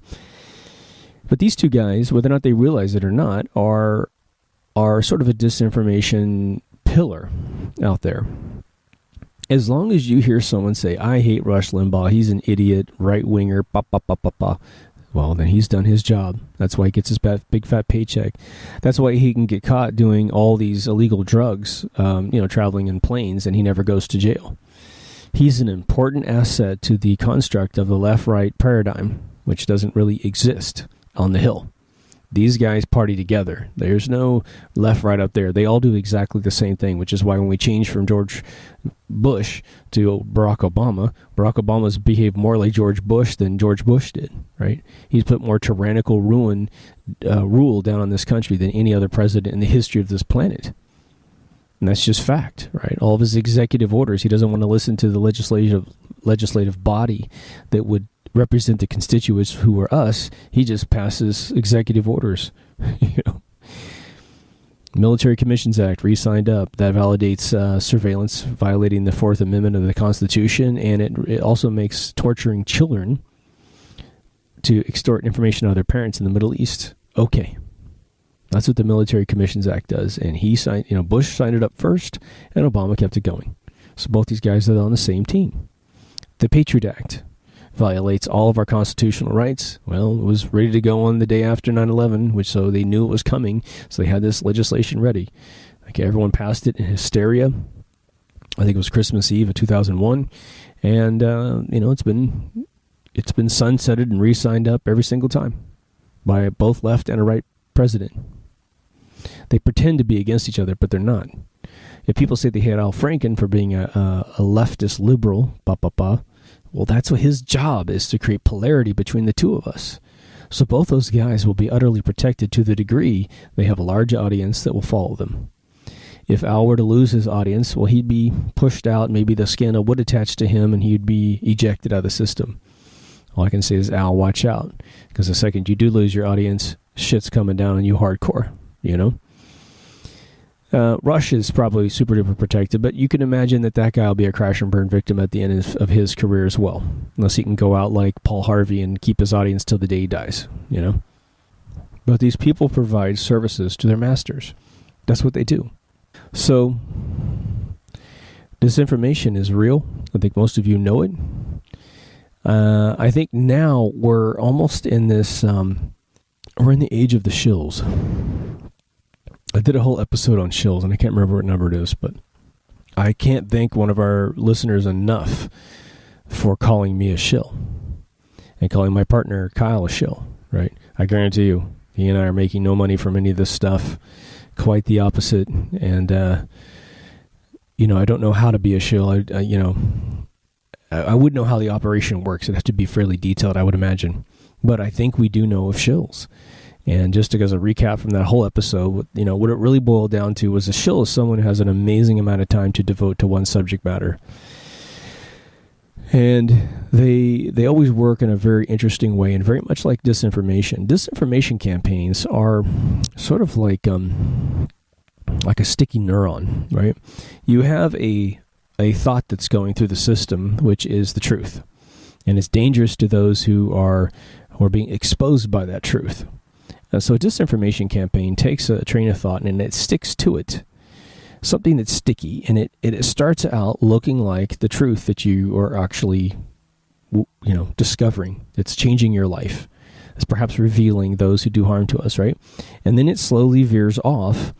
But these two guys, whether or not they realize it or not, are sort of a disinformation pillar out there. As long as you hear someone say, I hate Rush Limbaugh, he's an idiot, right-winger, well, then he's done his job. That's why he gets his big fat paycheck. That's why he can get caught doing all these illegal drugs, traveling in planes, and he never goes to jail. He's an important asset to the construct of the left-right paradigm, which doesn't really exist on the Hill. These guys party together. There's no left-right up there. They all do exactly the same thing, which is why when we change from George Bush to Barack Obama's behaved more like George Bush than George Bush did, right? He's put more tyrannical rule down on this country than any other president in the history of this planet. And that's just fact, right? All of his executive orders, he doesn't want to listen to the legislative body that would represent the constituents who are us. He just passes executive orders. Military Commissions Act, re-signed up. That validates surveillance, violating the Fourth Amendment of the Constitution, and it also makes torturing children to extort information out of their parents in the Middle East okay. That's what the Military Commissions Act does, and he signed. Bush signed it up first, and Obama kept it going. So both these guys are on the same team. The Patriot Act violates all of our constitutional rights. Well, it was ready to go on the day after 9/11, so they knew it was coming, so they had this legislation ready. Okay, everyone passed it in hysteria. I think it was Christmas Eve of 2001, and it's been sunsetted and re-signed up every single time by both left and a right president. They pretend to be against each other, but they're not. If people say they hate Al Franken for being a leftist liberal, well, that's what his job is, to create polarity between the two of us. So both those guys will be utterly protected to the degree they have a large audience that will follow them. If Al were to lose his audience, well, he'd be pushed out, maybe the scandal would attach to him, and he'd be ejected out of the system. All I can say is, Al, watch out, because the second you do lose your audience, shit's coming down on you hardcore, Rush is probably super duper protected, but you can imagine that guy will be a crash and burn victim at the end of his career as well, unless he can go out like Paul Harvey and keep his audience till the day he dies, But these people provide services to their masters. That's what they do. So, disinformation is real. I think most of you know it. I think now we're almost in this, we're in the age of the shills. I did a whole episode on shills, and I can't remember what number it is, but I can't thank one of our listeners enough for calling me a shill and calling my partner Kyle a shill, right? I guarantee you, he and I are making no money from any of this stuff. Quite the opposite. And, I don't know how to be a shill. I wouldn't know how the operation works. It'd have to be fairly detailed, I would imagine. But I think we do know of shills. And just as a recap from that whole episode, what it really boiled down to was a shill is someone who has an amazing amount of time to devote to one subject matter. And they always work in a very interesting way, and very much like disinformation. Disinformation campaigns are sort of like a sticky neuron, right? You have a thought that's going through the system, which is the truth. And it's dangerous to those who are being exposed by that truth. So a disinformation campaign takes a train of thought and it sticks to it, something that's sticky, and it starts out looking like the truth that you are actually, discovering. It's changing your life. It's perhaps revealing those who do harm to us, right? And then it slowly veers off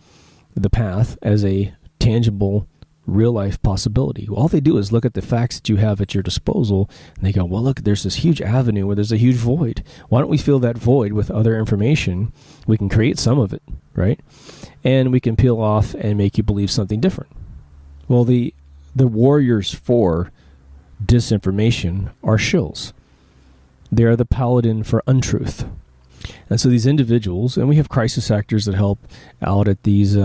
the path as a tangible, real-life possibility. All they do is look at the facts that you have at your disposal, and they go, well, look, there's this huge avenue where there's a huge void. Why don't we fill that void with other information? We can create some of it, right? And we can peel off and make you believe something different. Well, the warriors for disinformation are shills. They are the paladin for untruth. And so these individuals, and we have crisis actors that help out at these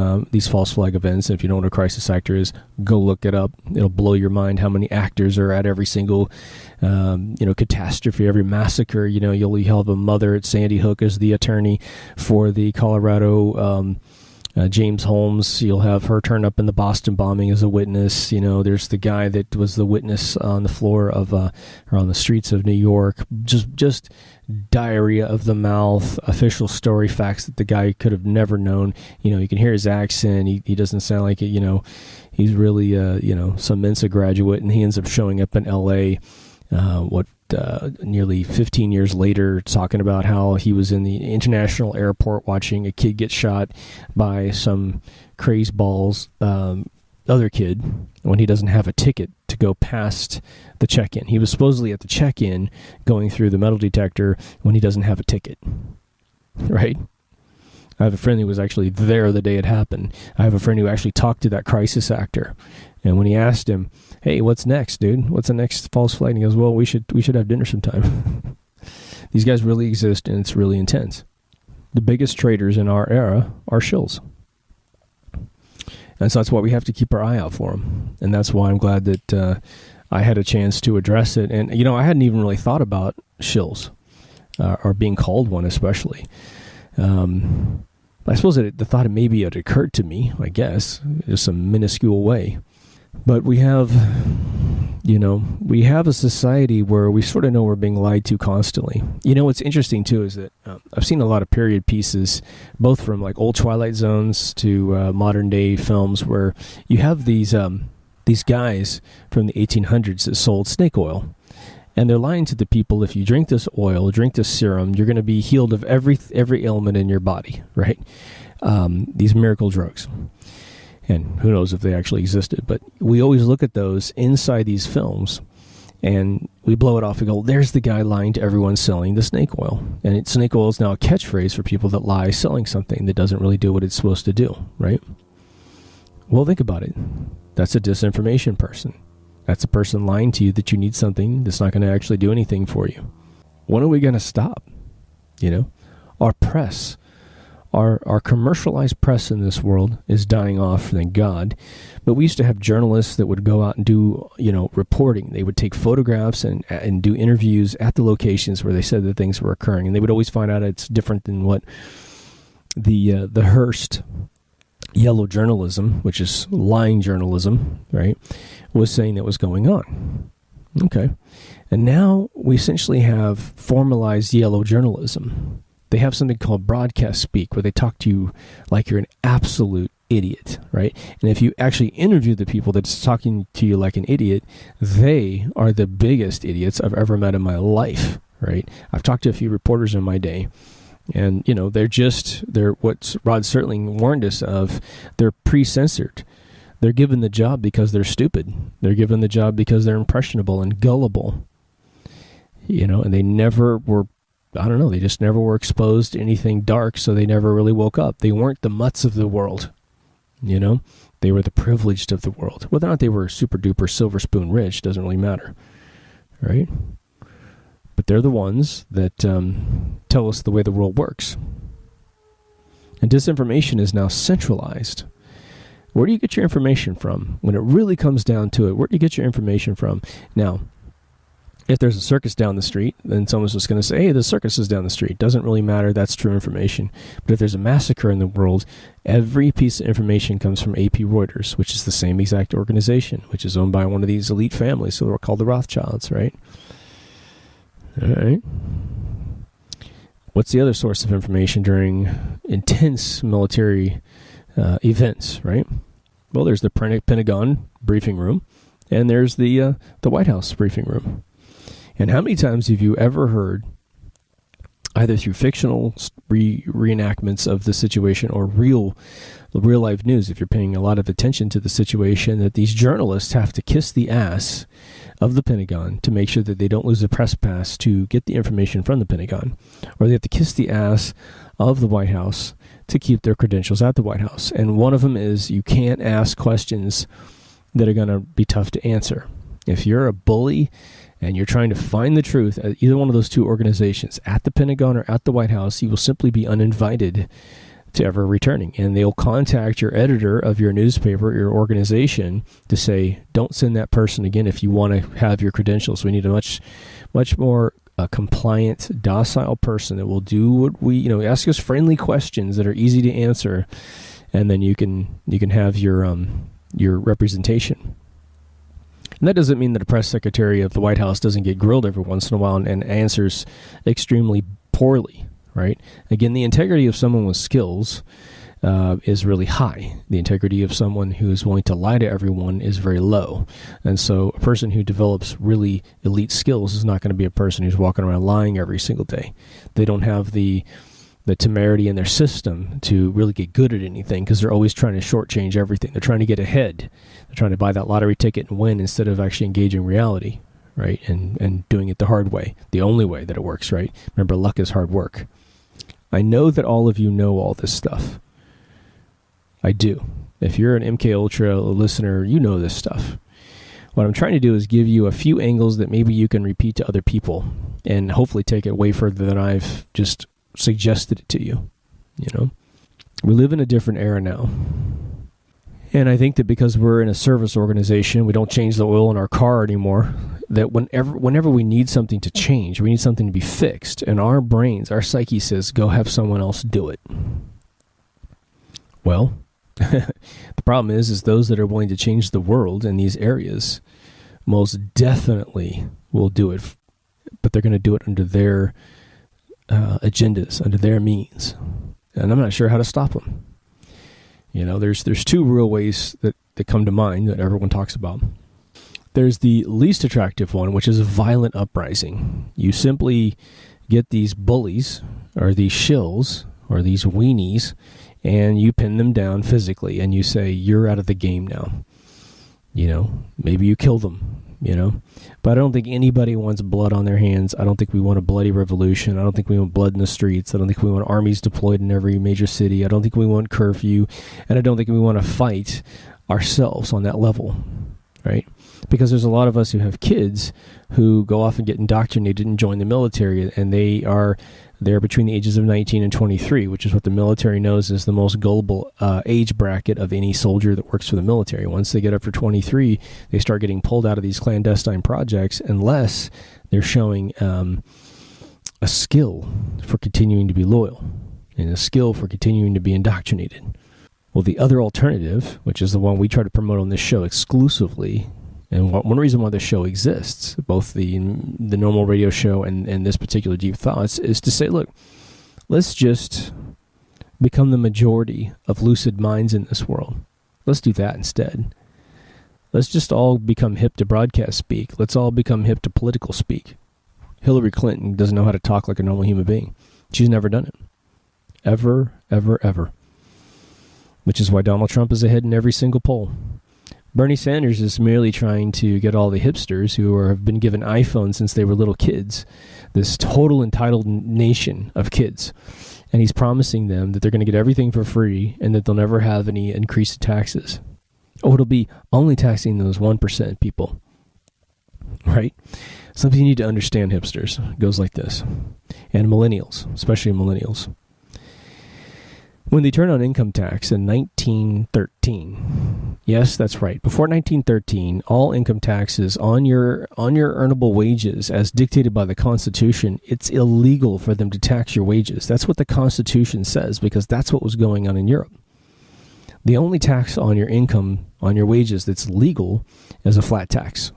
false flag events. And if you know what a crisis actor is, go look it up. It'll blow your mind how many actors are at every single, catastrophe, every massacre. You'll have a mother at Sandy Hook as the attorney for the Colorado James Holmes. You'll have her turn up in the Boston bombing as a witness. There's the guy that was the witness on the floor of, or on the streets of New York. Just diarrhea of the mouth, official story, facts that the guy could have never known. You can hear his accent. He doesn't sound like it. He's really, some Mensa graduate, and he ends up showing up in L.A. Nearly 15 years later, talking about how he was in the international airport watching a kid get shot by some craze balls other kid when he doesn't have a ticket to go past the check-in. He was supposedly at the check-in going through the metal detector when he doesn't have a ticket, right? I have a friend who was actually there the day it happened. I have a friend who actually talked to that crisis actor. And when he asked him, hey, what's next, dude? What's the next false flag? And he goes, well, we should have dinner sometime. These guys really exist, and it's really intense. The biggest traitors in our era are shills. And so that's why we have to keep our eye out for them. And that's why I'm glad that I had a chance to address it. And, I hadn't even really thought about shills, or being called one especially. I suppose the thought maybe it occurred to me, I guess, in some minuscule way. But we have a society where we sort of know we're being lied to constantly. What's interesting, too, is that I've seen a lot of period pieces, both from like old Twilight Zones to modern day films, where you have these guys from the 1800s that sold snake oil. And they're lying to the people, if you drink this oil, drink this serum, you're going to be healed of every ailment in your body, right? These miracle drugs. And who knows if they actually existed. But we always look at those inside these films, and we blow it off and go, there's the guy lying to everyone selling the snake oil. And snake oil is now a catchphrase for people that lie selling something that doesn't really do what it's supposed to do, right? Well, think about it. That's a disinformation person. That's a person lying to you that you need something that's not going to actually do anything for you. When are we going to stop? Our press, our commercialized press in this world is dying off, thank God. But we used to have journalists that would go out and do, reporting. They would take photographs and do interviews at the locations where they said that things were occurring. And they would always find out it's different than what the Hearst yellow journalism, which is lying journalism, right, was saying that was going on. Okay. And now we essentially have formalized yellow journalism. They have something called broadcast speak, where they talk to you like you're an absolute idiot, right? And if you actually interview the people that's talking to you like an idiot, they are the biggest idiots I've ever met in my life, right? I've talked to a few reporters in my day, and, they're what Rod Serling warned us of. They're pre-censored. They're given the job because they're stupid. They're given the job because they're impressionable and gullible. And they never were, they just never were exposed to anything dark, so they never really woke up. They weren't the mutts of the world. They were the privileged of the world. Whether or not they were super duper silver spoon rich doesn't really matter, right? But they're the ones that tell us the way the world works. And disinformation is now centralized. Where do you get your information from? When it really comes down to it, where do you get your information from? Now, if there's a circus down the street, then someone's just going to say, hey, the circus is down the street. Doesn't really matter. That's true information. But if there's a massacre in the world, every piece of information comes from AP Reuters, which is the same exact organization, which is owned by one of these elite families, so they're called the Rothschilds, right? All right. What's the other source of information during intense military events, right? Well, there's the Pentagon briefing room, and there's the White House briefing room. And how many times have you ever heard, either through fictional reenactments of the situation or real life news, if you're paying a lot of attention to the situation, that these journalists have to kiss the ass of the Pentagon to make sure that they don't lose a press pass to get the information from the Pentagon, or they have to kiss the ass of the White House to keep their credentials at the White House. And one of them is you can't ask questions that are going to be tough to answer. If you're a bully and you're trying to find the truth at either one of those two organizations, at the Pentagon or at the White House, you will simply be uninvited to ever returning. And they'll contact your editor of your newspaper, your organization, to say, don't send that person again if you want to have your credentials. We need a much more compliant, docile person that will do what we, ask us friendly questions that are easy to answer, and then you can have your representation. And that doesn't mean that a press secretary of the White House doesn't get grilled every once in a while and answers extremely poorly, right? Again, the integrity of someone with skills is really high. The integrity of someone who is willing to lie to everyone is very low. And so a person who develops really elite skills is not going to be a person who's walking around lying every single day. They don't have the the temerity in their system to really get good at anything, because they're always trying to shortchange everything. They're trying to get ahead. They're trying to buy that lottery ticket and win instead of actually engaging reality, right? And doing it the hard way, the only way that it works, right? Remember, luck is hard work. I know that all of you know all this stuff. I do. If you're an MK Ultra listener, you know this stuff. What I'm trying to do is give you a few angles that maybe you can repeat to other people and hopefully take it way further than I've just suggested it to you. You know, we live in a different era now. And I think that because we're in a service organization, we don't change the oil in our car anymore, that whenever we need something to change, we need something to be fixed, and our brains, our psyche says, go have someone else do it. Well, the problem is those that are willing to change the world in these areas most definitely will do it, but they're going to do it under their agendas, under their means. And I'm not sure how to stop them. You know, there's two real ways that come to mind that everyone talks about. There's the least attractive one, which is a violent uprising. You simply get these bullies or these shills or these weenies, and you pin them down physically, and you say, you're out of the game now. You know, maybe you kill them, you know. But I don't think anybody wants blood on their hands. I don't think we want a bloody revolution. I don't think we want blood in the streets. I don't think we want armies deployed in every major city. I don't think we want curfew. And I don't think we want to fight ourselves on that level, right? Because there's a lot of us who have kids who go off and get indoctrinated and join the military, and they're between the ages of 19 and 23, which is what the military knows is the most gullible age bracket of any soldier that works for the military. Once they get up for 23, they start getting pulled out of these clandestine projects unless they're showing a skill for continuing to be loyal and a skill for continuing to be indoctrinated. Well, the other alternative, which is the one we try to promote on this show exclusively, and one reason why this show exists, both the normal radio show and this particular Deep Thoughts, is to say, look, let's just become the majority of lucid minds in this world. Let's do that instead. Let's just all become hip to broadcast speak. Let's all become hip to political speak. Hillary Clinton doesn't know how to talk like a normal human being. She's never done it. Ever, ever, ever. Which is why Donald Trump is ahead in every single poll. Bernie Sanders is merely trying to get all the hipsters who have been given iPhones since they were little kids, this total entitled nation of kids. And he's promising them that they're going to get everything for free and that they'll never have any increased taxes. Oh, it'll be only taxing those 1% people. Right? Something you need to understand, hipsters. It goes like this. And millennials, especially millennials. When they turned on income tax in 1913, yes, that's right. Before 1913, all income taxes on your earnable wages, as dictated by the Constitution, it's illegal for them to tax your wages. That's what the Constitution says, because that's what was going on in Europe. The only tax on your income, on your wages that's legal, is a flat tax.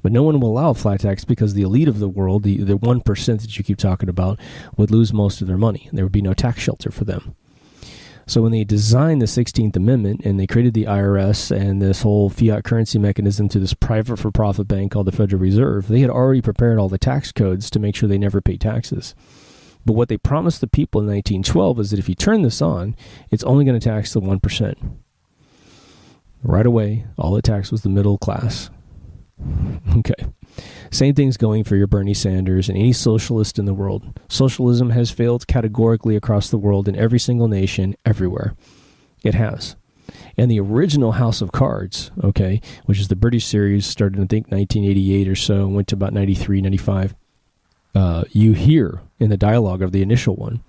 But no one will allow a flat tax because the elite of the world, the 1% that you keep talking about, would lose most of their money. There would be no tax shelter for them. So when they designed the 16th Amendment and they created the IRS and this whole fiat currency mechanism to this private for-profit bank called the Federal Reserve, they had already prepared all the tax codes to make sure they never pay taxes. But what they promised the people in 1912 is that if you turn this on, it's only going to tax the 1%. Right away, all it taxed was the middle class. Okay. Same thing's going for your Bernie Sanders and any socialist in the world. Socialism has failed categorically across the world in every single nation, everywhere. It has. And the original House of Cards, okay, which is the British series, started in, I think, 1988 or so, and went to about 93, 95. You hear in the dialogue of the initial one,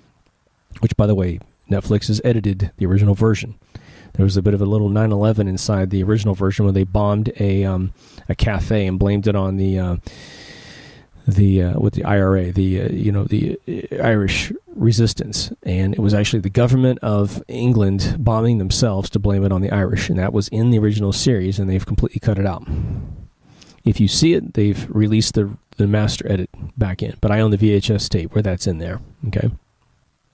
which, by the way, Netflix has edited the original version. There was a bit of a little 9/11 inside the original version when they bombed a cafe and blamed it on the IRA, the Irish resistance, and it was actually the government of England bombing themselves to blame it on the Irish, and that was in the original series, and they've completely cut it out. If you see it, they've released the master edit back in, but I own the VHS tape where that's in there. Okay.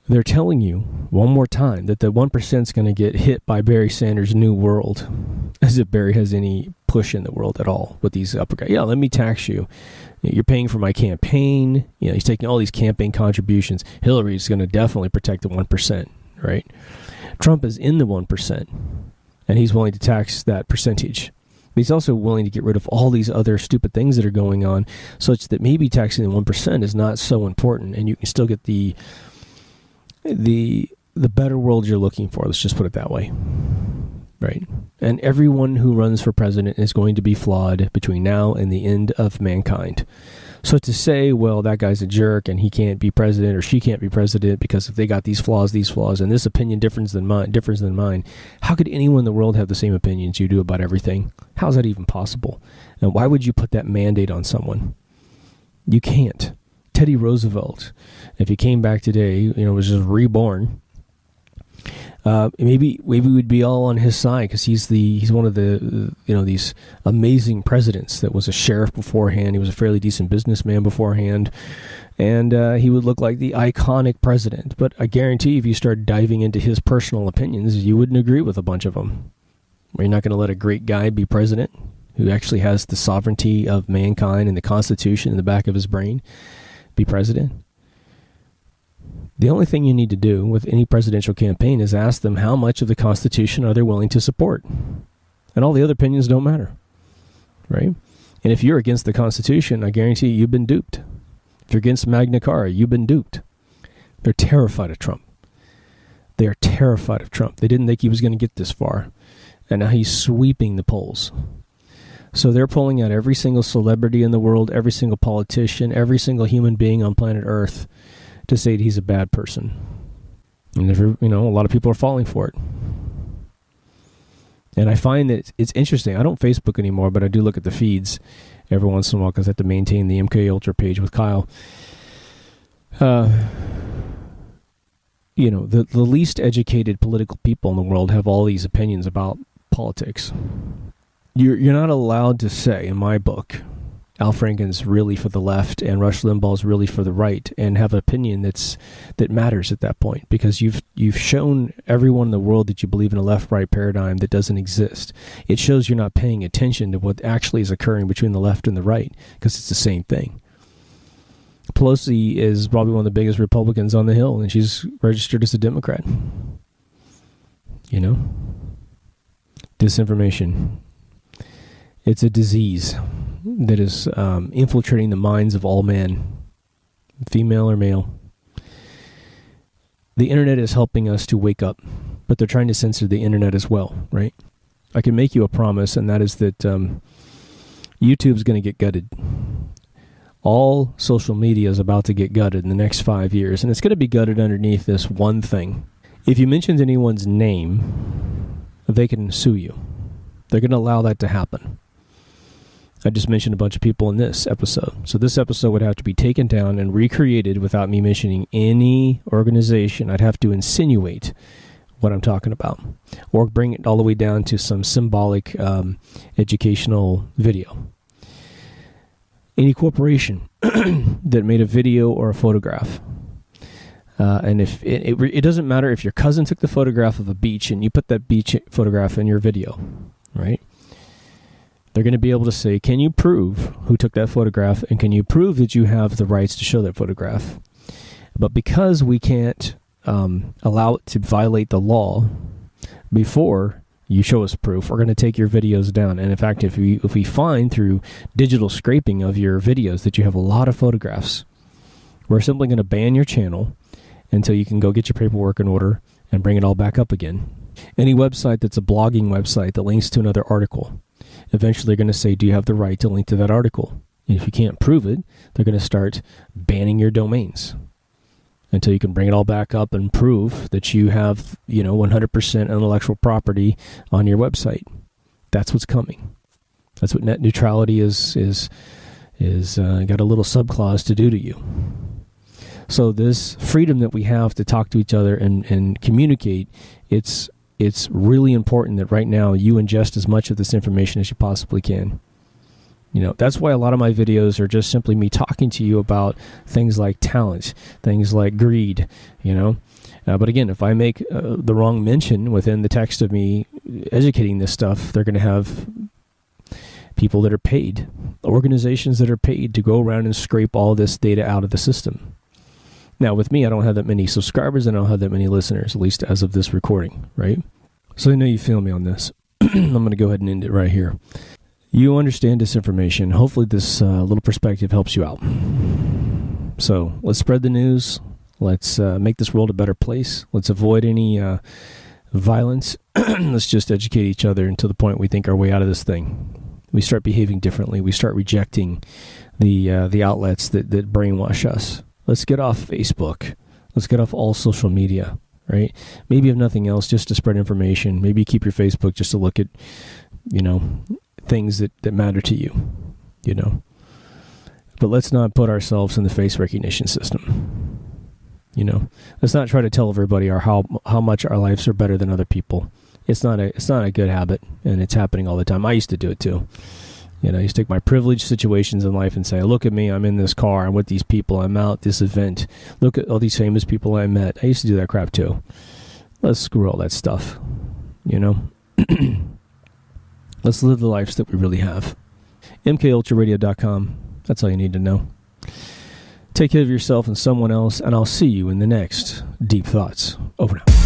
They're telling you one more time that the 1% is going to get hit by Barry Sanders' new world, as if Barry has any push in the world at all with these upper guys. Yeah, let me tax you. You're paying for my campaign. He's taking all these campaign contributions. Hillary's going to definitely protect the 1%, right? Trump is in the 1%, and he's willing to tax that percentage. But he's also willing to get rid of all these other stupid things that are going on, such that maybe taxing the 1% is not so important, and you can still get the better world you're looking for. Let's just put it that way. Right. And everyone who runs for president is going to be flawed between now and the end of mankind. So to say, well, that guy's a jerk and he can't be president or she can't be president because if they got these flaws, and this opinion differs than mine, how could anyone in the world have the same opinions you do about everything? How's that even possible? And why would you put that mandate on someone? You can't. Teddy Roosevelt, if he came back today, was just reborn, maybe we'd be all on his side because he's one of the these amazing presidents that was a sheriff beforehand. He was a fairly decent businessman beforehand, and he would look like the iconic president. But I guarantee if you start diving into his personal opinions, you wouldn't agree with a bunch of them. You're not going to let a great guy be president who actually has the sovereignty of mankind and the Constitution in the back of his brain be president. The only thing you need to do with any presidential campaign is ask them how much of the Constitution are they willing to support. And all the other opinions don't matter, right? And if you're against the Constitution, I guarantee you've been duped. If you're against Magna Carta, you've been duped. They're terrified of Trump. They are terrified of Trump. They didn't think he was going to get this far. And now he's sweeping the polls. So they're pulling out every single celebrity in the world, every single politician, every single human being on planet Earth to say that he's a bad person. And a lot of people are falling for it. And I find that it's interesting. I don't Facebook anymore, but I do look at the feeds every once in a while because I have to maintain the MK Ultra page with Kyle. The least educated political people in the world have all these opinions about politics. You're not allowed to say, in my book, Al Franken's really for the left and Rush Limbaugh's really for the right, and have an opinion that matters at that point, because you've shown everyone in the world that you believe in a left-right paradigm that doesn't exist. It shows you're not paying attention to what actually is occurring between the left and the right, because it's the same thing. Pelosi is probably one of the biggest Republicans on the Hill, and she's registered as a Democrat. Disinformation. It's a disease that is infiltrating the minds of all men, female or male. The internet is helping us to wake up, but they're trying to censor the internet as well, right? I can make you a promise, and that is that YouTube's going to get gutted. All social media is about to get gutted in the next 5 years, and it's going to be gutted underneath this one thing. If you mention anyone's name, they can sue you. They're going to allow that to happen. I just mentioned a bunch of people in this episode. So this episode would have to be taken down and recreated without me mentioning any organization. I'd have to insinuate what I'm talking about, or bring it all the way down to some symbolic educational video. Any corporation that made a video or a photograph, and if it doesn't matter if your cousin took the photograph of a beach and you put that beach photograph in your video, right? They're going to be able to say, can you prove who took that photograph, and can you prove that you have the rights to show that photograph? But because we can't allow it to violate the law before you show us proof, we're going to take your videos down. And in fact, if we find through digital scraping of your videos that you have a lot of photographs, we're simply going to ban your channel until you can go get your paperwork in order and bring it all back up again. Any website that's a blogging website that links to another article, eventually they're going to say, do you have the right to link to that article? And if you can't prove it, they're going to start banning your domains until you can bring it all back up and prove that you have, 100% intellectual property on your website. That's what's coming. That's what net neutrality is got a little subclause to do to you. So this freedom that we have to talk to each other and communicate, it's really important that right now you ingest as much of this information as you possibly can. That's why a lot of my videos are just simply me talking to you about things like talent, things like greed, But again, if I make the wrong mention within the text of me educating this stuff, they're going to have people that are paid, organizations that are paid to go around and scrape all this data out of the system. Now, with me, I don't have that many subscribers, and I don't have that many listeners, at least as of this recording, right? So I know you feel me on this. I'm going to go ahead and end it right here. You understand disinformation. Hopefully this little perspective helps you out. So let's spread the news. Let's make this world a better place. Let's avoid any violence. Let's just educate each other until the point we think our way out of this thing. We start behaving differently. We start rejecting the outlets that brainwash us. Let's get off Facebook. Let's get off all social media, right? Maybe if nothing else, just to spread information. Maybe keep your Facebook just to look at, things that matter to you, But let's not put ourselves in the face recognition system. Let's not try to tell everybody how much our lives are better than other people. It's not a good habit, and it's happening all the time. I used to do it too. I used to take my privileged situations in life and say, look at me, I'm in this car, I'm with these people, I'm out at this event. Look at all these famous people I met. I used to do that crap too. Let's screw all that stuff, Let's live the lives that we really have. MKUltraRadio.com. That's all you need to know. Take care of yourself and someone else, and I'll see you in the next Deep Thoughts. Over now.